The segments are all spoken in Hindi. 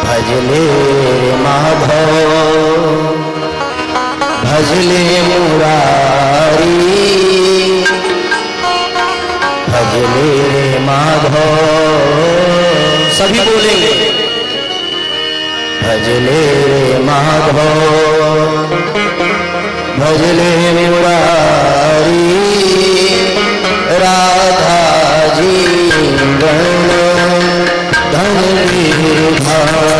भजले माधव भजले मुरारी भजले माधव। सभी बोलेंगे भजले माधव भजले मुरारी राधा जीवन धन गिरधारी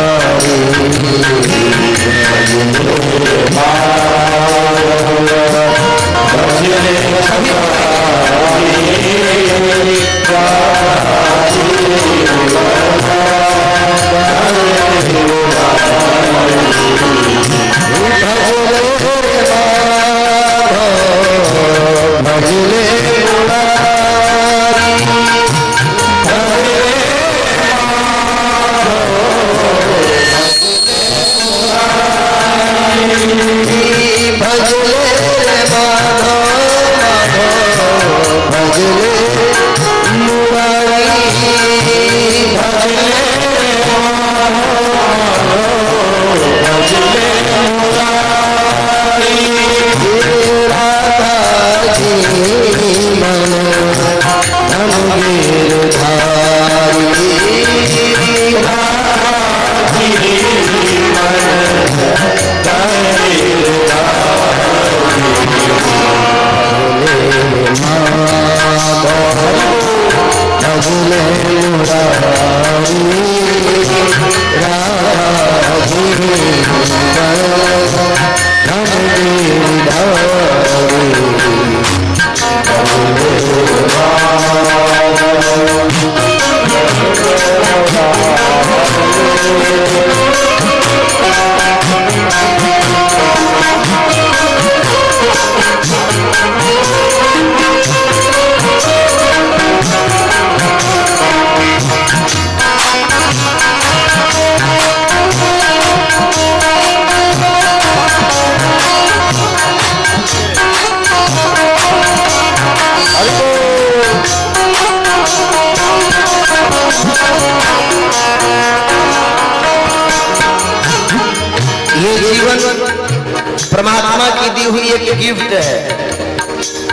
परमात्मा की दी हुई एक गिफ्ट है,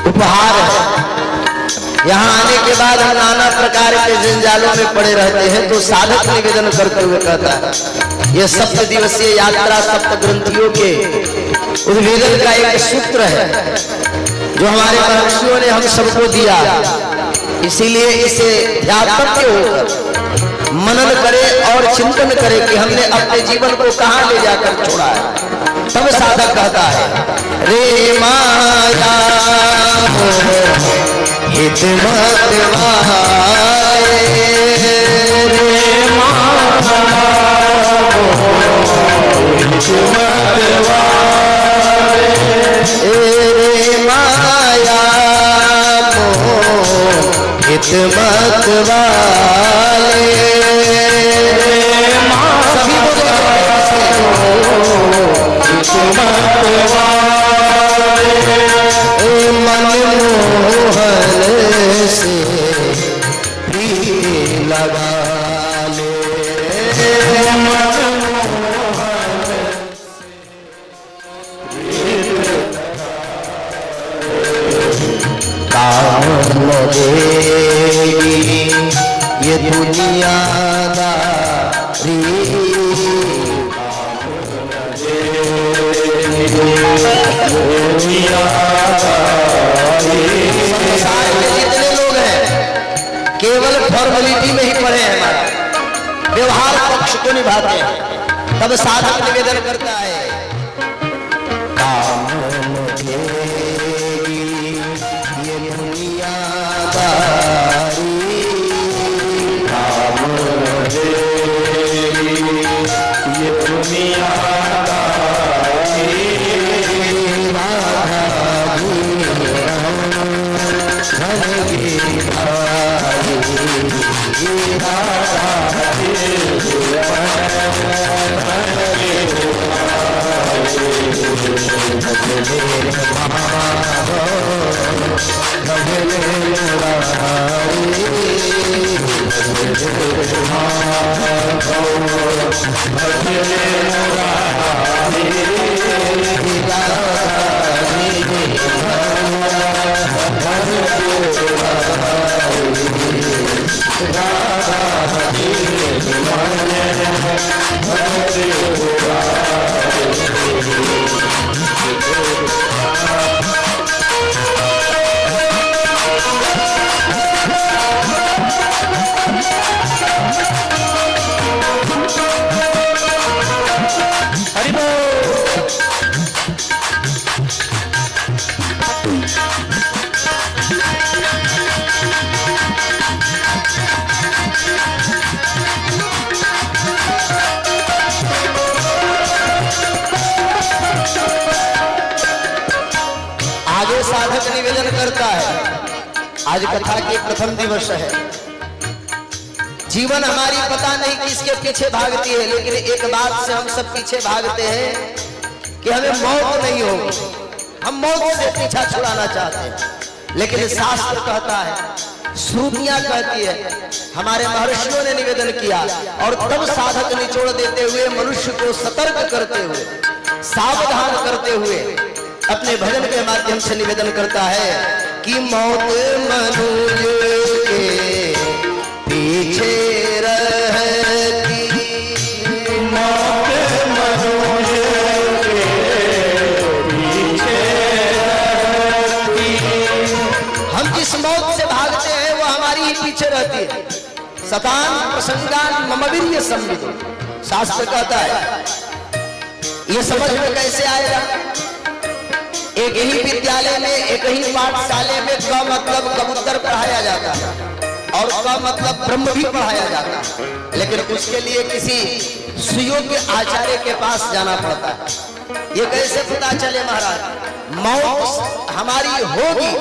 उपहार है। यहाँ आने के बाद हम नाना प्रकार के जंजालों में पड़े रहते हैं, तो साधक निवेदन करते हुए कहता है यह 7 दिवसीय यात्रा 7 ग्रंथियों के उद्भेदन का एक सूत्र है जो हमारे महर्षियों ने हम सबको दिया। इसीलिए इसे ध्यात्मज्ञ होकर मनन करे और चिंतन करे कि हमने अपने जीवन को कहाँ ले जाकर छोड़ा है। तब साधक कहता है रे माया हित मत वाए, रे माया हित मत वाए, रे माया हित मत वाले। मन मोहन से प्रीति लगा ले, मन मोहन काम लगेगी ये दुनियादारी, संसार में जितने लोग हैं केवल फॉर्मेलिटी में ही पड़े हैं, हमारा व्यवहार पक्ष को निभाते हैं। तब साधक निवेदन करता है काम लगेगी ये दुनियादारी, काम लगेगी ये दुनियादारी, भजले मुरारी साधक निवेदन करता है। आज कथा के प्रथम दिवस है। जीवन हमारी पता नहीं किसके पीछे भागती है, लेकिन एक बात से हम सब पीछे भागते हैं कि हमें मौत नहीं होगी। हम मौत से पीछा छुड़ाना चाहते हैं, लेकिन शास्त्र कहता है, श्रुतियां कहती है, हमारे महर्षियों ने निवेदन किया और तब साधक निचोड़ देते हुए मनुष्य को सतर्क करते हुए, सावधान करते हुए अपने भजन के माध्यम से निवेदन करता है कि मौत मनुष्य के पीछे रहती, मौत मनुष्य के पीछे रहती। हम जिस मौत से भागते हैं वो हमारी ही पीछे रहती है। सतान प्रसंगान मम वीर्य संविदो, शास्त्र कहता है। ये समझ में कैसे आएगा? एक ही विद्यालय में, एक ही पाठशाले में क मतलब कबूतर पढ़ाया जाता है और क मतलब ब्रह्म भी पढ़ाया जाता है, लेकिन उसके लिए किसी सुयोग्य आचार्य के पास जाना पड़ता है। ये कैसे पता चले महाराज? मौत हमारी होगी,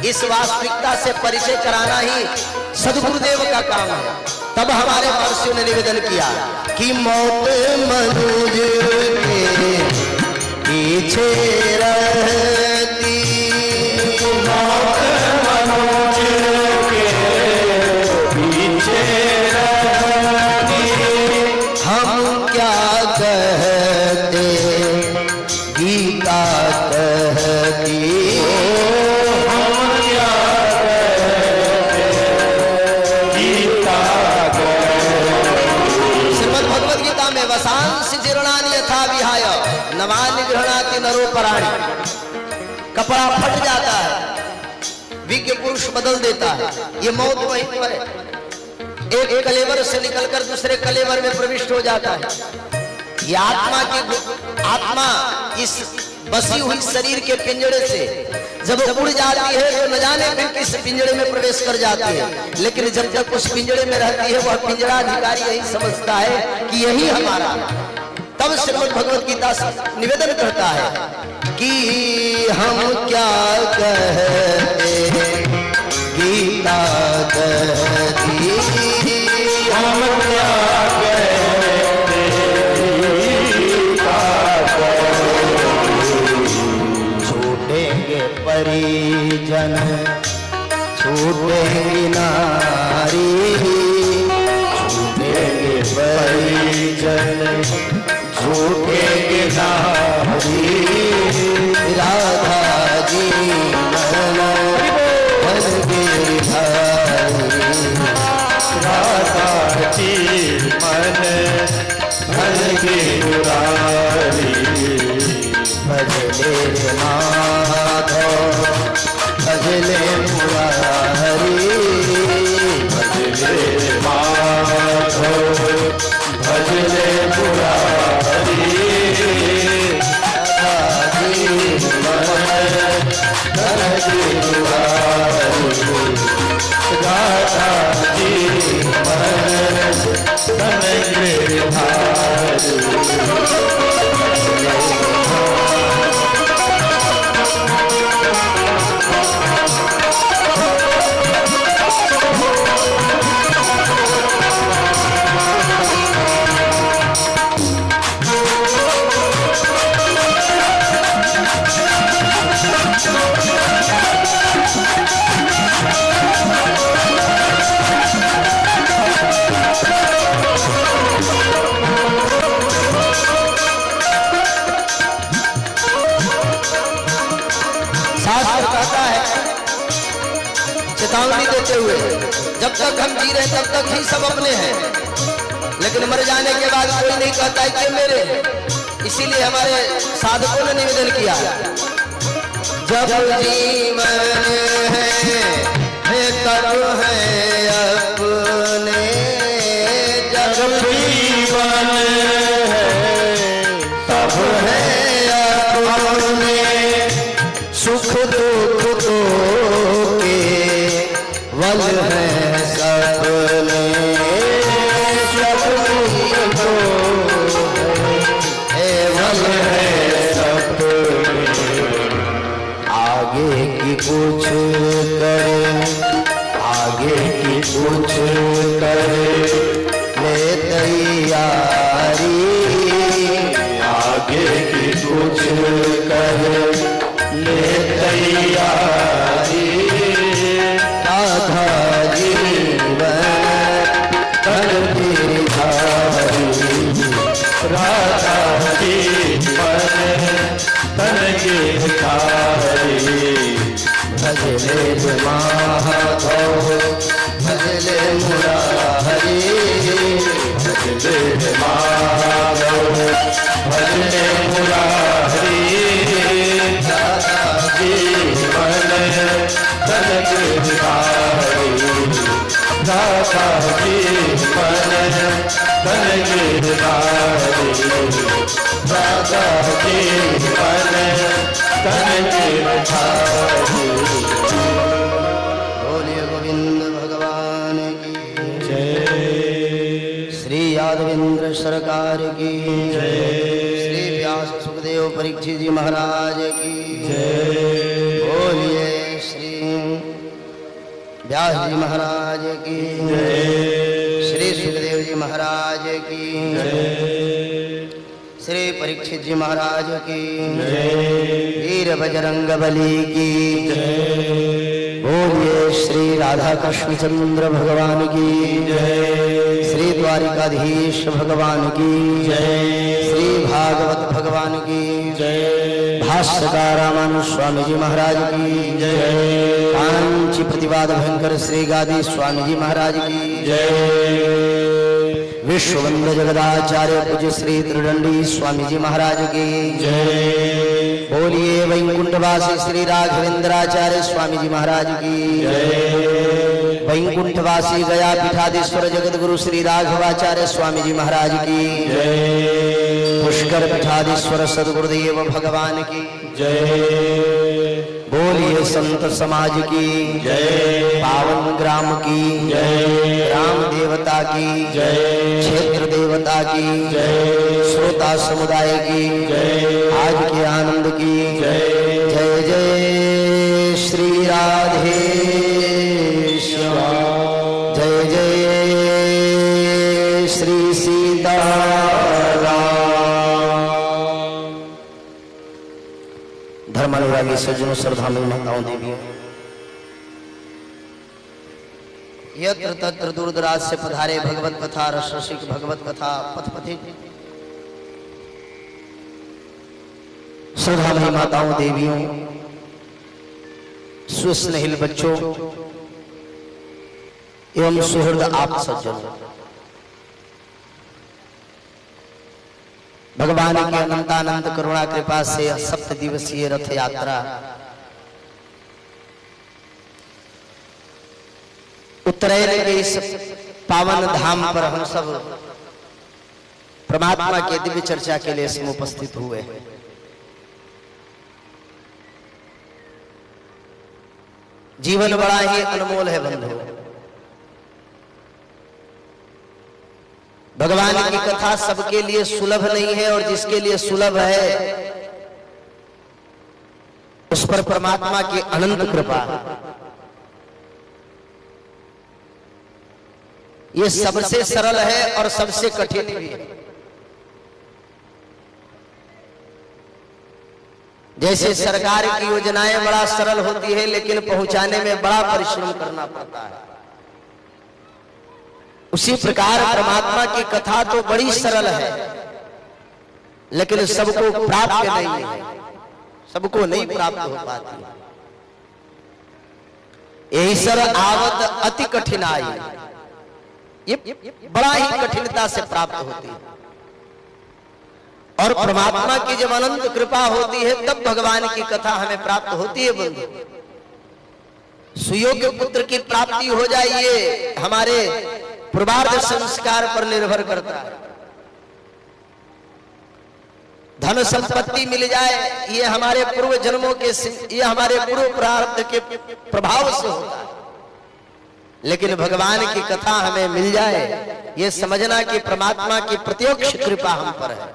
इस वास्तविकता से परिचय कराना ही सद्गुरुदेव का काम है। तब हमारे महर्षियों ने निवेदन किया कि मौत मनुष्य के पीछे रहती, मौत मनुष्य के पीछे रहती। हम क्या कहते गीता कहती, हम क्या कहते गीता कहती। श्रीमद् भगवद गीता में वसांसि जीर्णानि यथा विहाय नवानि गृह्णाति नरो पराणि। कपड़ा फट जाता है, विज्ञ पुरुष बदल देता है। ये मौत वही तो है। एक कलेवर से निकलकर दूसरे कलेवर में प्रविष्ट हो जाता है। ये आत्मा इस बसी हुई शरीर के पिंजड़े से जब उड़ जाती है तो न जाने फिर किस पिंजड़े में प्रवेश कर जाती है, लेकिन जब तक उस पिंजड़े में रहती है वह पिंजड़ा अधिकारी यही समझता है कि यही हमारा। तब श्रीमद् भगवद गीता निवेदन करता है कि हम क्या कहते गीता कहती, हम क्या कहते गीता कहती। छूटेंगे परिजन छूटेंगी नारी, छूटेंगे परिजन छूटेंगे नारी। राधा जी मन बन गिरधारी, राधा जी मन भन गिरधारी। भजले माधव भजले मुरारी, भजले माधव भजले मुरारी। राधा जी मन बन गिरधारी। चेतावनी देते हुए, जब तक हम जी रहे तब तक ही सब अपने हैं, लेकिन मर जाने के बाद कोई नहीं कहता है कि मेरे। इसीलिए हमारे साधकों ने निवेदन किया, जब जीवन है तब है अपने, जब जीवन है तब है अपने, सुख दुख तो केवल है सपने, सुख दुख तो केवल है सपने। आगे की कुछ करे, आगे की कुछ करे ले तैयारी, आगे की कुछ करे ले तैयारी। राधा जीवन तन गिरधारी, राधा जीवन तन गिरधारी। भजले माधव भजले मुरारी, भजले माधव भजले मुरारी। राधा जीवन तन गिरधारी, राधा जीवन तन गिरधारी, राधा जीवन तन गिरधारी। बोलिए गोविंद भगवान की जय, श्री यादवेंद्र सरकार की जय, श्री व्यास सुखदेव परीक्षित जी महाराज की जय, बोलिए श्री व्यास जी महाराज की जय, श्री सुखदेव जी महाराज की जय, श्री परीक्षित जी महाराज की जय, वीर बजरंग बली की जय, बोलिए श्री राधा कृष्ण चंद्र भगवान की जय, श्री द्वारिकाधीश भगवान की जय, श्री भागवत भगवान की जय, भाष्यकार रामानुज स्वामी जी महाराज की जय, कांची प्रतिवाद भयंकर श्री गादी स्वामी जी महाराज की जय, विश्ववंद जगदाचार्य पूज्य श्री त्रिदंडी स्वामी जी महाराज की जय, बोलिए वैकुंठवासी श्री राघवेंद्राचार्य स्वामी जी महाराज की जय, वैकुंठवासी गया पीठाधीश्वर जगत गुरु श्री राघवाचार्य स्वामी जी महाराज की जय, पुष्कर पीठाधीश्वर सदगुरुदेव भगवान की जय, बोलिए संत समाज की जय, पावन ग्राम की जय, राम देवता की जय, क्षेत्र देवता की जय, श्रोता समुदाय की जय, आज के आनंद की जय, जय जय श्री राधे श्याम, जय जय श्री सीताराम। धर्मानुरागी सज्जनों, श्रद्धालु माताओं देवियों, यत्र तत्र दूर दराज से पधारे भगवत कथा रस रसिक भगवत कथा पथ पथिक श्रद्धामयी माताओं देवियों, सुस्नेहिल बच्चों एवं सुहृद आप सज्जनों, भगवान की अनंतानंद करुणा कृपा से 7 दिवसीय रथ यात्रा उत्तरायण के इस पावन धाम पर हम सब परमात्मा के दिव्य चर्चा के लिए इसमें उपस्थित हुए हैं। जीवन बड़ा ही अनमोल है बंधु। भगवान की कथा सबके लिए सुलभ नहीं है, और जिसके लिए सुलभ है उस पर परमात्मा की अनंत कृपा। ये सबसे सरल है और सबसे कठिन भी है। जैसे सरकार की योजनाएं बड़ा सरल होती है, लेकिन पहुंचाने में बड़ा परिश्रम करना पड़ता है, उसी प्रकार परमात्मा की कथा तो बड़ी सरल है, लेकिन सबको प्राप्त नहीं है, सबको नहीं प्राप्त हो पाती। यही सर आवत अति कठिनाई, ये बड़ा ही कठिनता से प्राप्त होती है। और परमात्मा की जब अनंत कृपा होती है तब भगवान की कथा हमें प्राप्त होती है। बंधु, सुयोग्य पुत्र की प्राप्ति हो जाए ये हमारे पूर्वार्ध संस्कार पर निर्भर करता है। धन संपत्ति मिल जाए ये हमारे पूर्व जन्मों के, ये हमारे पूर्व प्रारब्ध के प्रभाव से होता है। लेकिन भगवान की कथा हमें मिल जाए ये समझना कि परमात्मा की प्रत्यक्ष कृपा हम पर है।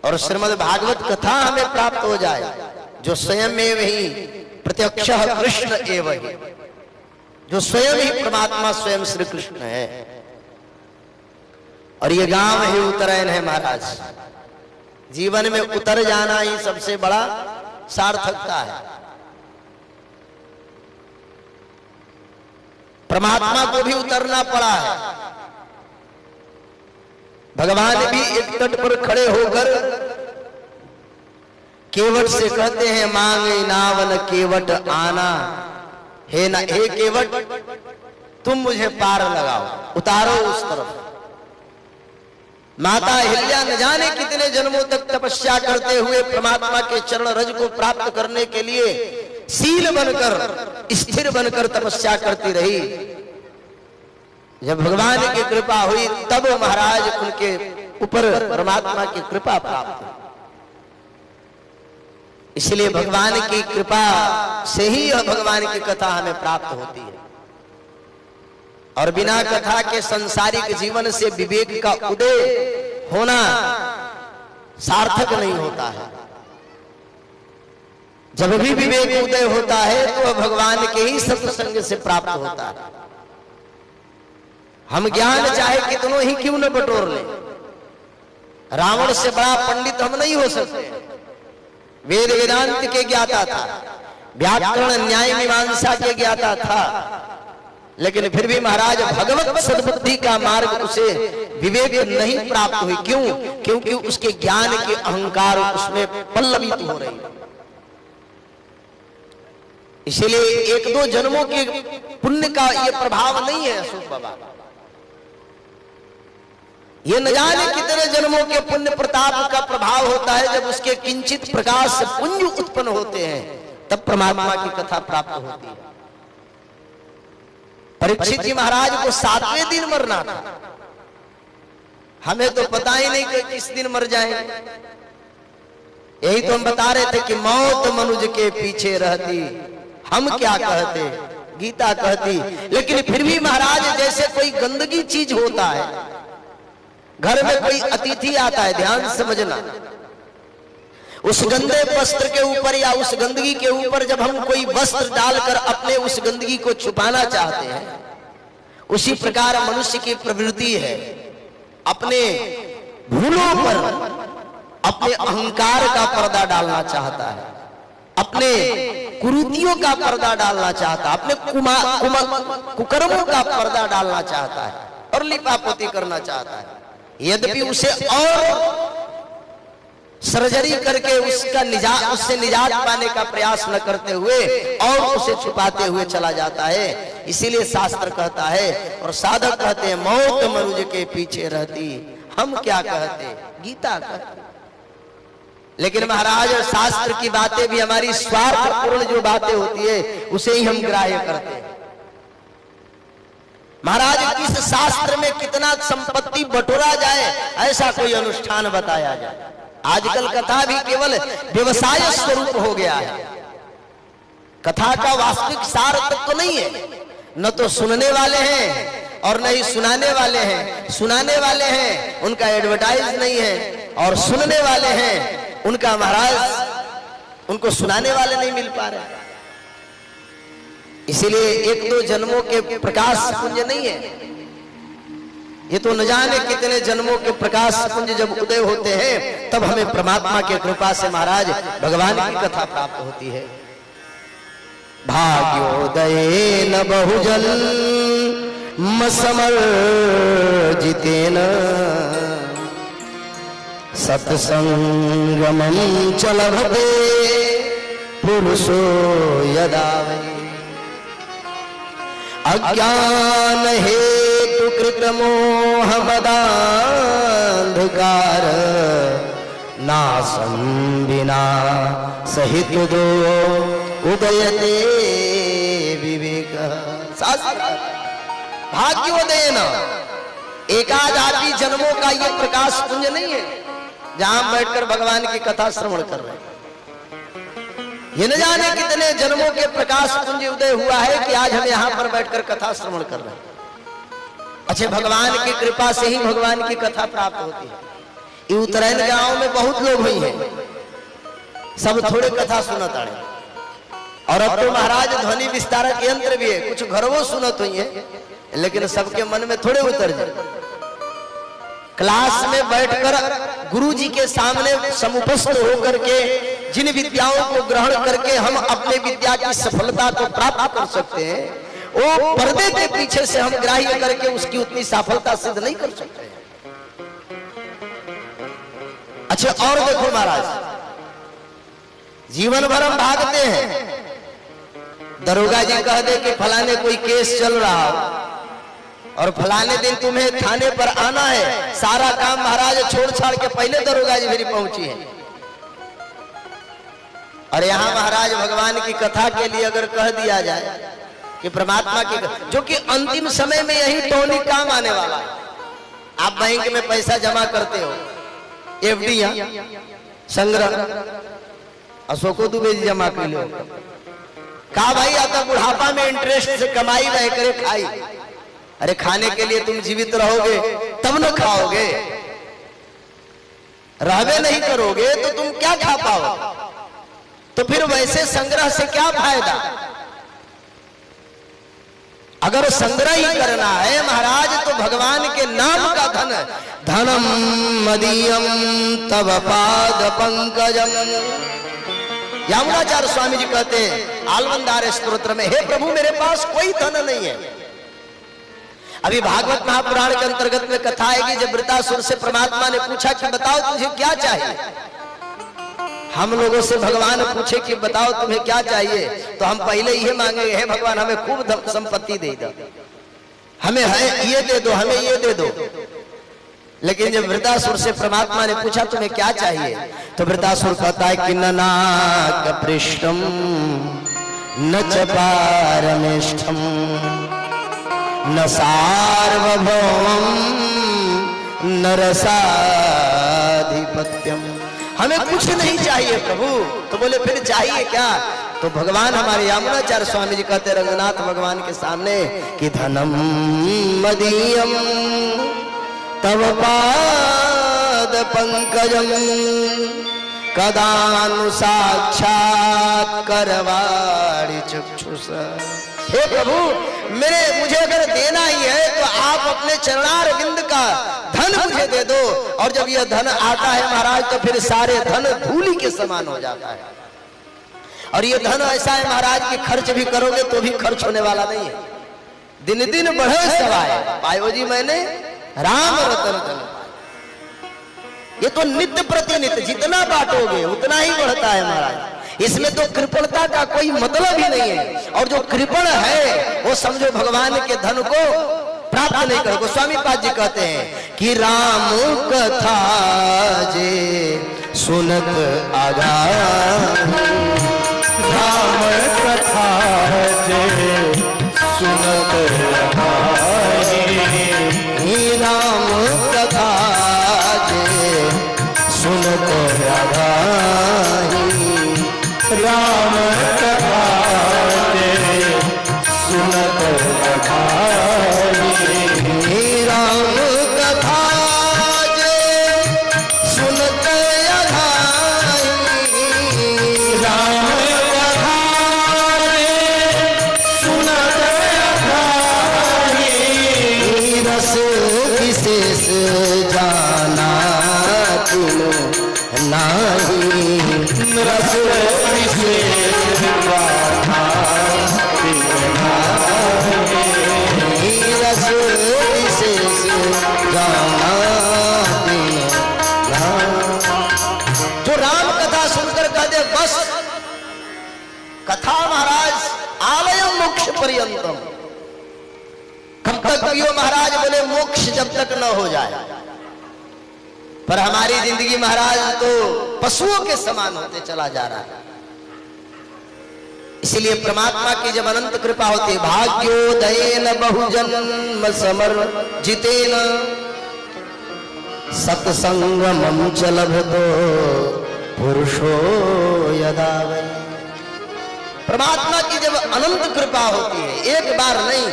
और श्रीमद् भागवत कथा हमें प्राप्त हो जाए जो स्वयं में ही प्रत्यक्ष कृष्ण एवं ही, जो स्वयं ही परमात्मा स्वयं श्री कृष्ण है। और ये गांव ही उतरैन है महाराज। जीवन में उतर जाना ही सबसे बड़ा सार्थकता है। परमात्मा को भी उतरना पड़ा है। भगवान भी एक तट पर खड़े होकर केवट से कहते हैं, मांगे नावन केवट आना, हे केवट तुम मुझे पार लगाओ, उतारो उस तरफ। माता अहिल्या न जाने कितने जन्मों तक तपस्या करते हुए परमात्मा के चरण रज को प्राप्त करने के लिए शील बनकर, स्थिर बनकर तपस्या करती रही। जब भगवान की कृपा हुई तब महाराज उनके ऊपर परमात्मा की कृपा प्राप्त हुई। इसलिए भगवान की कृपा से ही भगवान की कथा हमें प्राप्त होती है। और बिना कथा के संसारिक जीवन से विवेक का उदय होना सार्थक नहीं होता है। जब भी विवेक उदय होता है तो भगवान के ही सत्संग से प्राप्त होता है। हम ज्ञान चाहे कितनों ही क्यों न बटोर लें, रावण से बड़ा पंडित हम नहीं हो सकते। वेद वेदांत के ज्ञाता था, व्याकरण न्याय मीमांसा के ज्ञाता था, लेकिन फिर भी महाराज भगवत सद्बुद्धि का मार्ग उसे विवेक नहीं प्राप्त हुई। क्यों? क्योंकि उसके ज्ञान के अहंकार उसमें पल्लवित हो रही। इसलिए एक दो जन्मों के पुण्य का यह प्रभाव नहीं है अशोक बाबा। ये न जाने कितने जन्मों के पुण्य प्रताप का प्रभाव होता है। जब उसके किंचित प्रकाश से पुंज उत्पन्न होते हैं तब परमात्मा की कथा प्राप्त होती है। परीक्षित जी महाराज को 7वें दिन मरना था। हमें तो पता ही नहीं कि किस दिन मर जाएंगे। यही तो हम बता रहे थे कि मौत मनुज के पीछे रहती, हम क्या कहते, गीता कहती। लेकिन फिर भी महाराज जैसे कोई गंदगी चीज होता है, घर में कोई अतिथि आता है, ध्यान समझना, उस गंदे वस्त्र के ऊपर या उस गंदगी के ऊपर जब हम कोई वस्त्र डालकर अपने उस गंदगी को छुपाना चाहते हैं, उसी प्रकार मनुष्य की प्रवृत्ति है अपने भूलों पर, अपने अहंकार का पर्दा डालना चाहता है, अपने कुरीतियों का पर्दा डालना चाहता है, अपने कुकर्मों का पर्दा डालना चाहता है और लिपापोती करना चाहता है। यद्यपि उसे और सर्जरी करके उससे निजात पाने का प्रयास न करते हुए और उसे छुपाते हुए चला जाता है। इसीलिए शास्त्र कहता है और साधक कहते हैं, मौत मनुज के पीछे रहती, हम क्या कहते, गीता कहते। लेकिन महाराज शास्त्र की बातें भी हमारी स्वार्थपूर्ण जो बातें होती है उसे ही हम ग्राह्य करते हैं। महाराज किस शास्त्र में कितना संपत्ति बटोरा जाए ऐसा कोई अनुष्ठान बताया जाए। आजकल कथा भी केवल व्यवसाय स्वरूप हो गया है। कथा का वास्तविक सार तक तो नहीं है। न तो सुनने वाले हैं और न ही सुनाने वाले हैं। सुनाने वाले हैं उनका एडवर्टाइज नहीं है, और सुनने वाले हैं उनका महाराज उनको सुनाने वाले नहीं मिल पा रहे। इसीलिए एक दो जन्मों के प्रकाश पुंज नहीं है, ये तो न जाने कितने जन्मों के प्रकाश पुंज जब उदय होते हैं तब हमें परमात्मा की कृपा से महाराज भगवान की कथा प्राप्त होती है। भाग्योदय न बहुजल समर्जितेन सत्संगमं च लभते पुरुषो यदा वै। अज्ञान हेतु कृत मोह मदांधकार नासं विना सहित दो उदयते विवेक। भाग्योदयन एकादादि जन्मों का ये प्रकाश पुंज नहीं है जहां बैठकर भगवान की कथा श्रवण कर रहे हैं। ये न जाने कितने जन्मों के प्रकाश पुंज उदय हुआ है कि आज हम यहाँ पर बैठकर कथा श्रवण कर रहे हैं। अच्छे भगवान की कृपा से ही भगवान की कथा प्राप्त होती है। ये उत्तरायण गांव में बहुत लोग हुई हैं, सब थोड़े कथा सुनत आए। और अब तो महाराज ध्वनि विस्तारक यंत्र भी है, कुछ घरों सुनत हुई है, लेकिन सबके मन में थोड़े उतर जाए। क्लास में बैठकर गुरुजी के सामने समुपस्थ होकर के जिन विद्याओं को ग्रहण करके हम अपने विद्या की सफलता को प्राप्त कर सकते हैं, वो पर्दे के पीछे से हम ग्राह्य करके उसकी उतनी सफलता सिद्ध नहीं कर सकते। अच्छा और देखो महाराज, जीवन भर हम भागते हैं। दरोगा जी कह दे कि फलाने कोई केस चल रहा हो और फलाने दिन तुम्हें थाने पर आना है, सारा काम महाराज छोड़ छाड़ के पहले दरोगा जी मेरी पहुंची है। और यहाँ महाराज भगवान की कथा के लिए अगर कह दिया जाए कि परमात्मा की, जो कि अंतिम समय में यही टॉनिक काम आने वाला है। आप बैंक में पैसा जमा करते हो, एफडी संग्रह, अशोको दुबे जी जमा कर लो, कहा भाई आता बुढ़ापा में इंटरेस्ट से कमाई रहे करे खाई। अरे खाने के लिए तुम जीवित रहोगे तब न खाओगे, रहबे नहीं करोगे तो तुम क्या खा पाओगे? तो फिर वैसे संग्रह से क्या फायदा? अगर संग्रह ही करना है महाराज तो भगवान के नाम का धन, धनम मदीयम तव पाद पंकजम। यमुनाचार्य स्वामी जी कहते हैं आलवंदार स्तोत्र में, हे प्रभु मेरे पास कोई धन नहीं है। अभी भागवत महापुराण के अंतर्गत में कथा आएगी जब वृतासुर से परमात्मा ने पूछा कि बताओ तुझे क्या चाहिए। हम लोगों से भगवान पूछे कि बताओ तुम्हें क्या चाहिए, तो हम पहले ये मांगेंगे, हे भगवान हमें खूब संपत्ति दे दो, हमें है ये दे दो, हमें ये दे दो। लेकिन जब वृतासुर से परमात्मा ने पूछा तुम्हें क्या चाहिए, तो वृतासुर कहता है कि नाक पृष्ठम न च पारमेष्ठम न सार्वभौमम न रसाधिपत्यम। हमें कुछ नहीं चाहिए प्रभु। तो बोले फिर चाहिए क्या? तो भगवान हमारे यमुनाचार्य स्वामी जी कहते रंगनाथ भगवान के सामने कि धनम मदीयम तव पाद पंकजम कदानु साक्षात करवाणि चक्षुष। हे प्रभु मुझे अगर देना ही है तो आप अपने चरणार बिंद का धन मुझे दे दो। और जब यह धन आता है महाराज तो फिर सारे धन धूलि के समान हो जाता है। और ये धन ऐसा है महाराज कि खर्च भी करोगे तो भी खर्च होने वाला नहीं है। दिन दिन बढ़े सवाए पायो जी मैंने राम रतन धन। ये तो नित्य प्रतिनित्य जितना बांटोगे उतना ही बढ़ता है महाराज। इसमें तो कृपणता का कोई मतलब ही नहीं है। और जो कृपण है वो समझो भगवान के धन को प्राप्त नहीं करो। गोस्वामी पाद जी कहते हैं कि राम कथा जे सुनत आगा, राम कथा जे सुनत आगाही, राम कथा जे सुनत आगाही, राम कथा जे सुनत आगाही, राम कथा जे सुनत आगाही, राम कथा जे सुनत आगाही, रस विशेष जाना तीनों नाही, रस विशेष जाना तीनों नाही, रस विशेष जाना तीनों नाही। जो राम कथा सुनकर कह दे बस कथा महाराज आलयम मोक्ष पर्यंतम, कब तक पियो महाराज? बोले मोक्ष जब तक न हो जाए। पर हमारी जिंदगी महाराज तो पशुओं के समान होते चला जा रहा है। इसलिए परमात्मा की जब अनंत कृपा होती है, भाग्योदयेन बहुजन्म समर्जितेन सत्संगमं च लभतो पुरुषो यदा वै। परमात्मा की जब अनंत कृपा होती है, एक बार नहीं।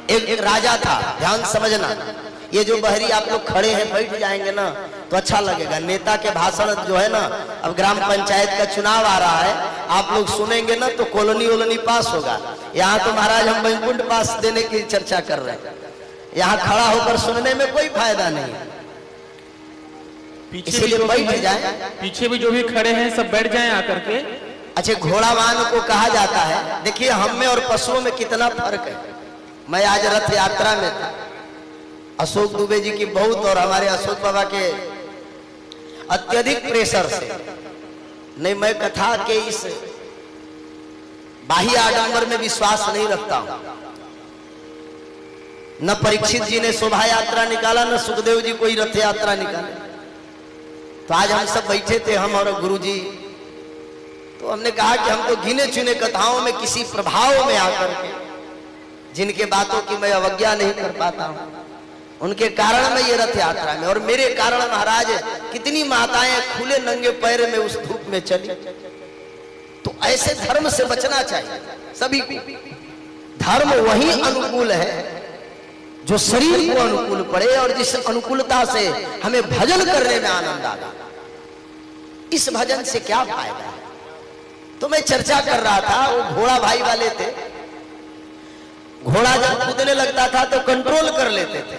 एक राजा था, ध्यान समझना, ये जो बहरी आप लोग खड़े हैं बैठ जाएंगे ना तो अच्छा लगेगा। नेता के भाषण जो है ना, अब ग्राम पंचायत का चुनाव आ रहा है, आप लोग सुनेंगे ना तो कॉलोनी वोलोनी पास होगा। यहाँ तो महाराज हम वैकुंठ पास देने की चर्चा कर रहे हैं, यहाँ खड़ा होकर सुनने में कोई फायदा नहीं। पीछे बैठ जाए, पीछे भी जो भी खड़े हैं सब बैठ जाएं आकर के। अच्छा, घोड़ावान को कहा जाता है। देखिए हम में और पशुओं में कितना फर्क है। मैं आज रथ यात्रा में था, अशोक दुबे जी की बहुत और हमारे अशोक बाबा के अत्यधिक प्रेशर से नहीं, मैं कथा के इस बाह्य आडंबर में विश्वास नहीं रखता हूं। न परीक्षित जी ने शोभा यात्रा निकाला, न सुखदेव जी कोई रथ यात्रा निकाले। तो आज हम सब बैठे थे, हम और गुरु जी, तो हमने कहा कि हम तो गिने चुने कथाओं में किसी प्रभाव में आकर के, जिनके बातों की मैं अवज्ञा नहीं कर पाता हूं, उनके कारण मैं ये रथ यात्रा में, और मेरे कारण महाराज कितनी माताएं खुले नंगे पैर में उस धूप में चली। तो ऐसे धर्म से बचना चाहिए सभी को। धर्म वही अनुकूल है जो शरीर को अनुकूल पड़े और जिस अनुकूलता से हमें भजन करने में आनंद आता। इस भजन से क्या फायदा है? तो मैं चर्चा कर रहा था, वो घोड़ा भाई वाले थे, घोड़ा जब कूदने लगता था तो कंट्रोल कर लेते थे,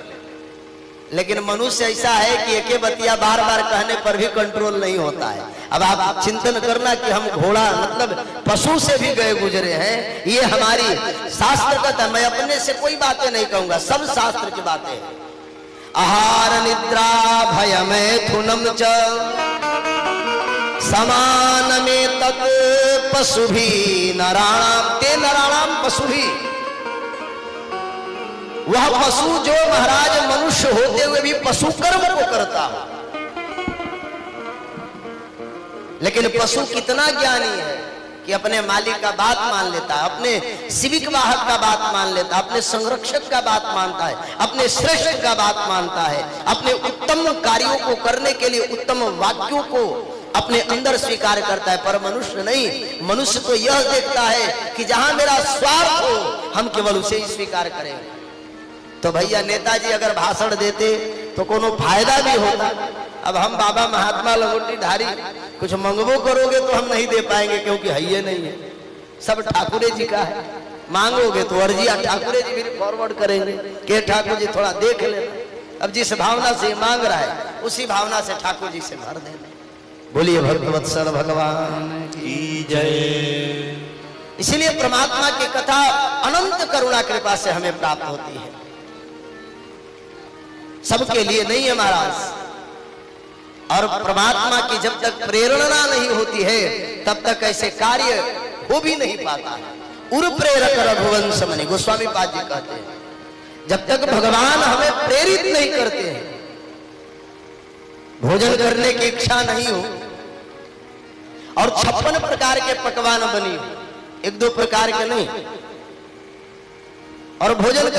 लेकिन मनुष्य ऐसा है कि एके बतिया बार बार कहने पर भी कंट्रोल नहीं होता है। अब आप चिंतन करना कि हम घोड़ा मतलब पशु से भी गए गुजरे हैं, ये हमारी शास्त्रगत है। मैं अपने से कोई बातें नहीं कहूंगा, सब शास्त्र की बातें हैं। आहार निद्रा भय मैथुनम च समान में तक पशु भी नराणाम ते नराणाम पशु भी। वह पशु जो महाराज मनुष्य होते हुए भी पशु कर्म को करता हो, लेकिन पशु कितना ज्ञानी है कि अपने मालिक का बात मान लेता है, अपने सिविक वाहक का बात मान लेता है, अपने संरक्षक का बात मानता है, अपने श्रेष्ठ का बात मानता है, अपने उत्तम कार्यों को करने के लिए उत्तम वाक्यों को अपने अंदर स्वीकार करता है। पर मनुष्य नहीं, मनुष्य तो यह देखता है कि जहां मेरा स्वार्थ हो हम केवल उसे ही स्वीकार करेंगे। तो भैया नेताजी अगर भाषण देते तो कोनो फायदा भी होता। अब हम बाबा महात्मा लंगोटी धारी कुछ मंगवो करोगे तो हम नहीं दे पाएंगे, क्योंकि है ये नहीं है, सब ठाकुरे जी का है। मांगोगे तो अर्जिया ठाकुरे जी भी फॉरवर्ड करेंगे कि ठाकुर जी थोड़ा देख लेना। अब जिस भावना से मांग रहा है उसी भावना से ठाकुर जी से भर देना। बोलिए भक्तवत्सल भगवान की जय। इसलिए परमात्मा की कथा अनंत करुणा कृपा से हमें प्राप्त होती है, सबके लिए नहीं है महाराज। और परमात्मा की जब तक प्रेरणा नहीं होती है तब तक ऐसे कार्य हो भी नहीं पाता है। उर प्रेरक रघुवंश मनि, गोस्वामी पाद जी कहते हैं, जब तक भगवान हमें प्रेरित नहीं करते हैं, भोजन करने की इच्छा नहीं हो और 56 प्रकार के पकवान बनी हो, एक दो प्रकार के नहीं, और भोजन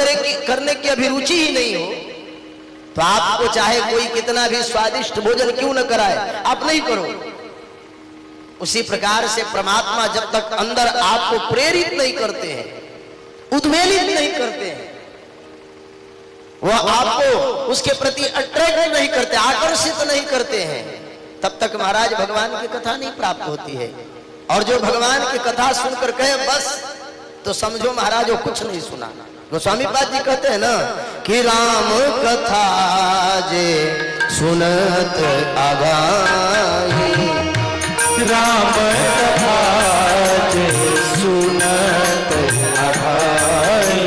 करने की अभिरुचि ही नहीं हो, तो आपको चाहे कोई कितना भी स्वादिष्ट भोजन क्यों न कराए, आप नहीं करो। उसी प्रकार से परमात्मा जब तक अंदर आपको प्रेरित नहीं करते हैं, उद्वेलित नहीं करते हैं, वह आपको उसके प्रति अट्रैक्ट नहीं करते, आकर्षित नहीं करते हैं, तब तक महाराज भगवान की कथा नहीं प्राप्त होती है। और जो भगवान की कथा सुनकर कहे बस, तो समझो महाराज वो कुछ नहीं सुना। गोस्वामी पाद जी कहते हैं ना कि राम कथा जे सुनत आगाही, राम कथा जे सुनत आगाही,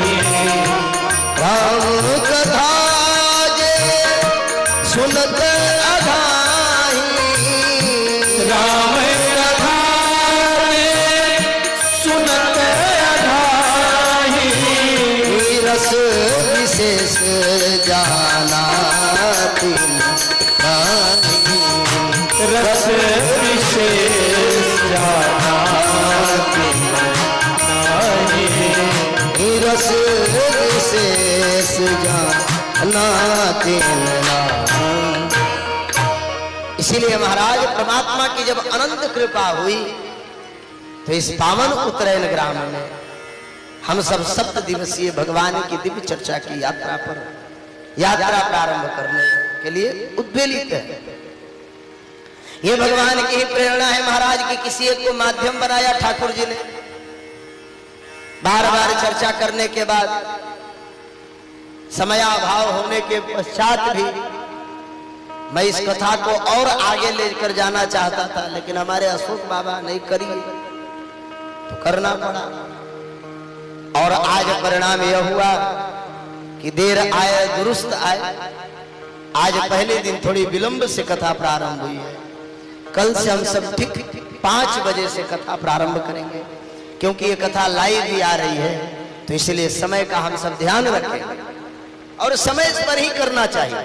राम कथा जे सुनत आगाही, राम कथा जे सुनत आगाही, नाते इसीलिए महाराज परमात्मा की जब अनंत कृपा हुई तो इस पावन उत्तरायण ग्राम में हम सब 7 दिवसीय भगवान की दिव्य चर्चा की यात्रा प्रारंभ करने के लिए उद्वेलित है। ये भगवान की ही प्रेरणा है महाराज की किसी एक को माध्यम बनाया ठाकुर जी ने। बार बार चर्चा करने के बाद समयाभाव होने के पश्चात भी मैं इस कथा को और आगे लेकर जाना चाहता था, लेकिन हमारे अशोक बाबा नहीं करिए तो करना पड़ा। और आज परिणाम यह हुआ कि देर आए दुरुस्त आए। आज पहले दिन थोड़ी विलंब से कथा प्रारंभ हुई है। कल से हम सब ठीक 5 बजे से कथा प्रारंभ करेंगे, क्योंकि ये कथा लाइव भी आ रही है, तो इसलिए समय का हम सब ध्यान रखें और समय पर ही करना चाहिए।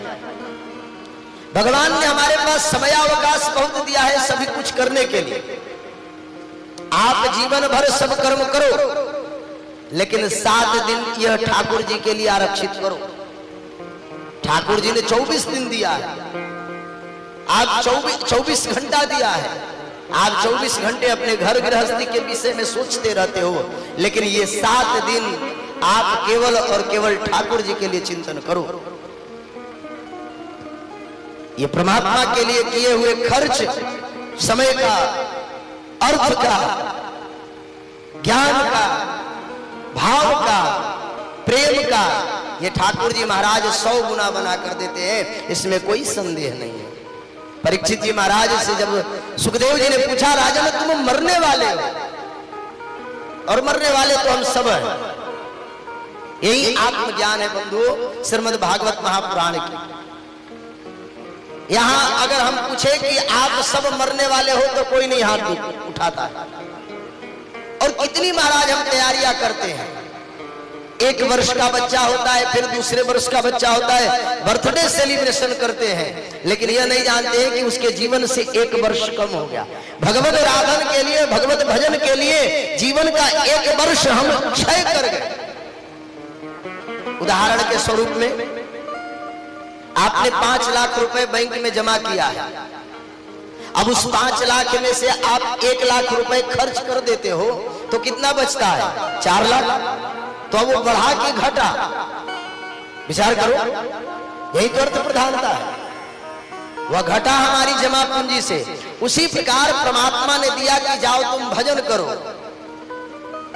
भगवान ने हमारे पास समयावकाश बहुत दिया है सभी कुछ करने के लिए। आप जीवन भर सब कर्म करो, लेकिन 7 दिन यह ठाकुर जी के लिए आरक्षित करो। ठाकुर जी ने 24 दिन दिया है, आप 24 घंटा दिया है। आप 24 घंटे अपने घर गृहस्थी के विषय में सोचते रहते हो, लेकिन ये 7 दिन आप केवल और केवल ठाकुर जी के लिए चिंतन करो। ये परमात्मा के लिए किए हुए खर्च, समय का, अर्थ का, ज्ञान का, भाव का, प्रेम का, ये ठाकुर जी महाराज 100 गुना बना कर देते हैं, इसमें कोई संदेह नहीं है। परीक्षित जी महाराज से जब सुखदेव जी ने पूछा, राजन तुम मरने वाले हो, और मरने वाले तो हम सब हैं। यही आत्मज्ञान है बंधुओं श्रीमद् भागवत महापुराण की। यहां अगर हम पूछे कि आप सब मरने वाले हो तो कोई नहीं हाथ उठाता है। और कितनी महाराज हम तैयारियां करते हैं। 1 वर्ष का बच्चा होता है, फिर दूसरे वर्ष का बच्चा होता है, बर्थडे सेलिब्रेशन करते हैं, लेकिन यह नहीं जानते हैं कि उसके जीवन से 1 वर्ष कम हो गया। भगवत आराधन के लिए, भगवत भजन के लिए जीवन का 1 वर्ष हम क्षय कर गए। उदाहरण के स्वरूप में आपने 5 लाख रुपए बैंक में जमा किया है। अब उस 5 लाख में से आप 1 लाख रुपए खर्च कर देते हो तो कितना बचता है? 4 लाख। तो अब वो बढ़ा के घटा, विचार करो, यही तो अर्थ प्रधानता है। वह घटा हमारी जमा पूंजी से। उसी प्रकार परमात्मा ने दिया कि जाओ तुम भजन करो।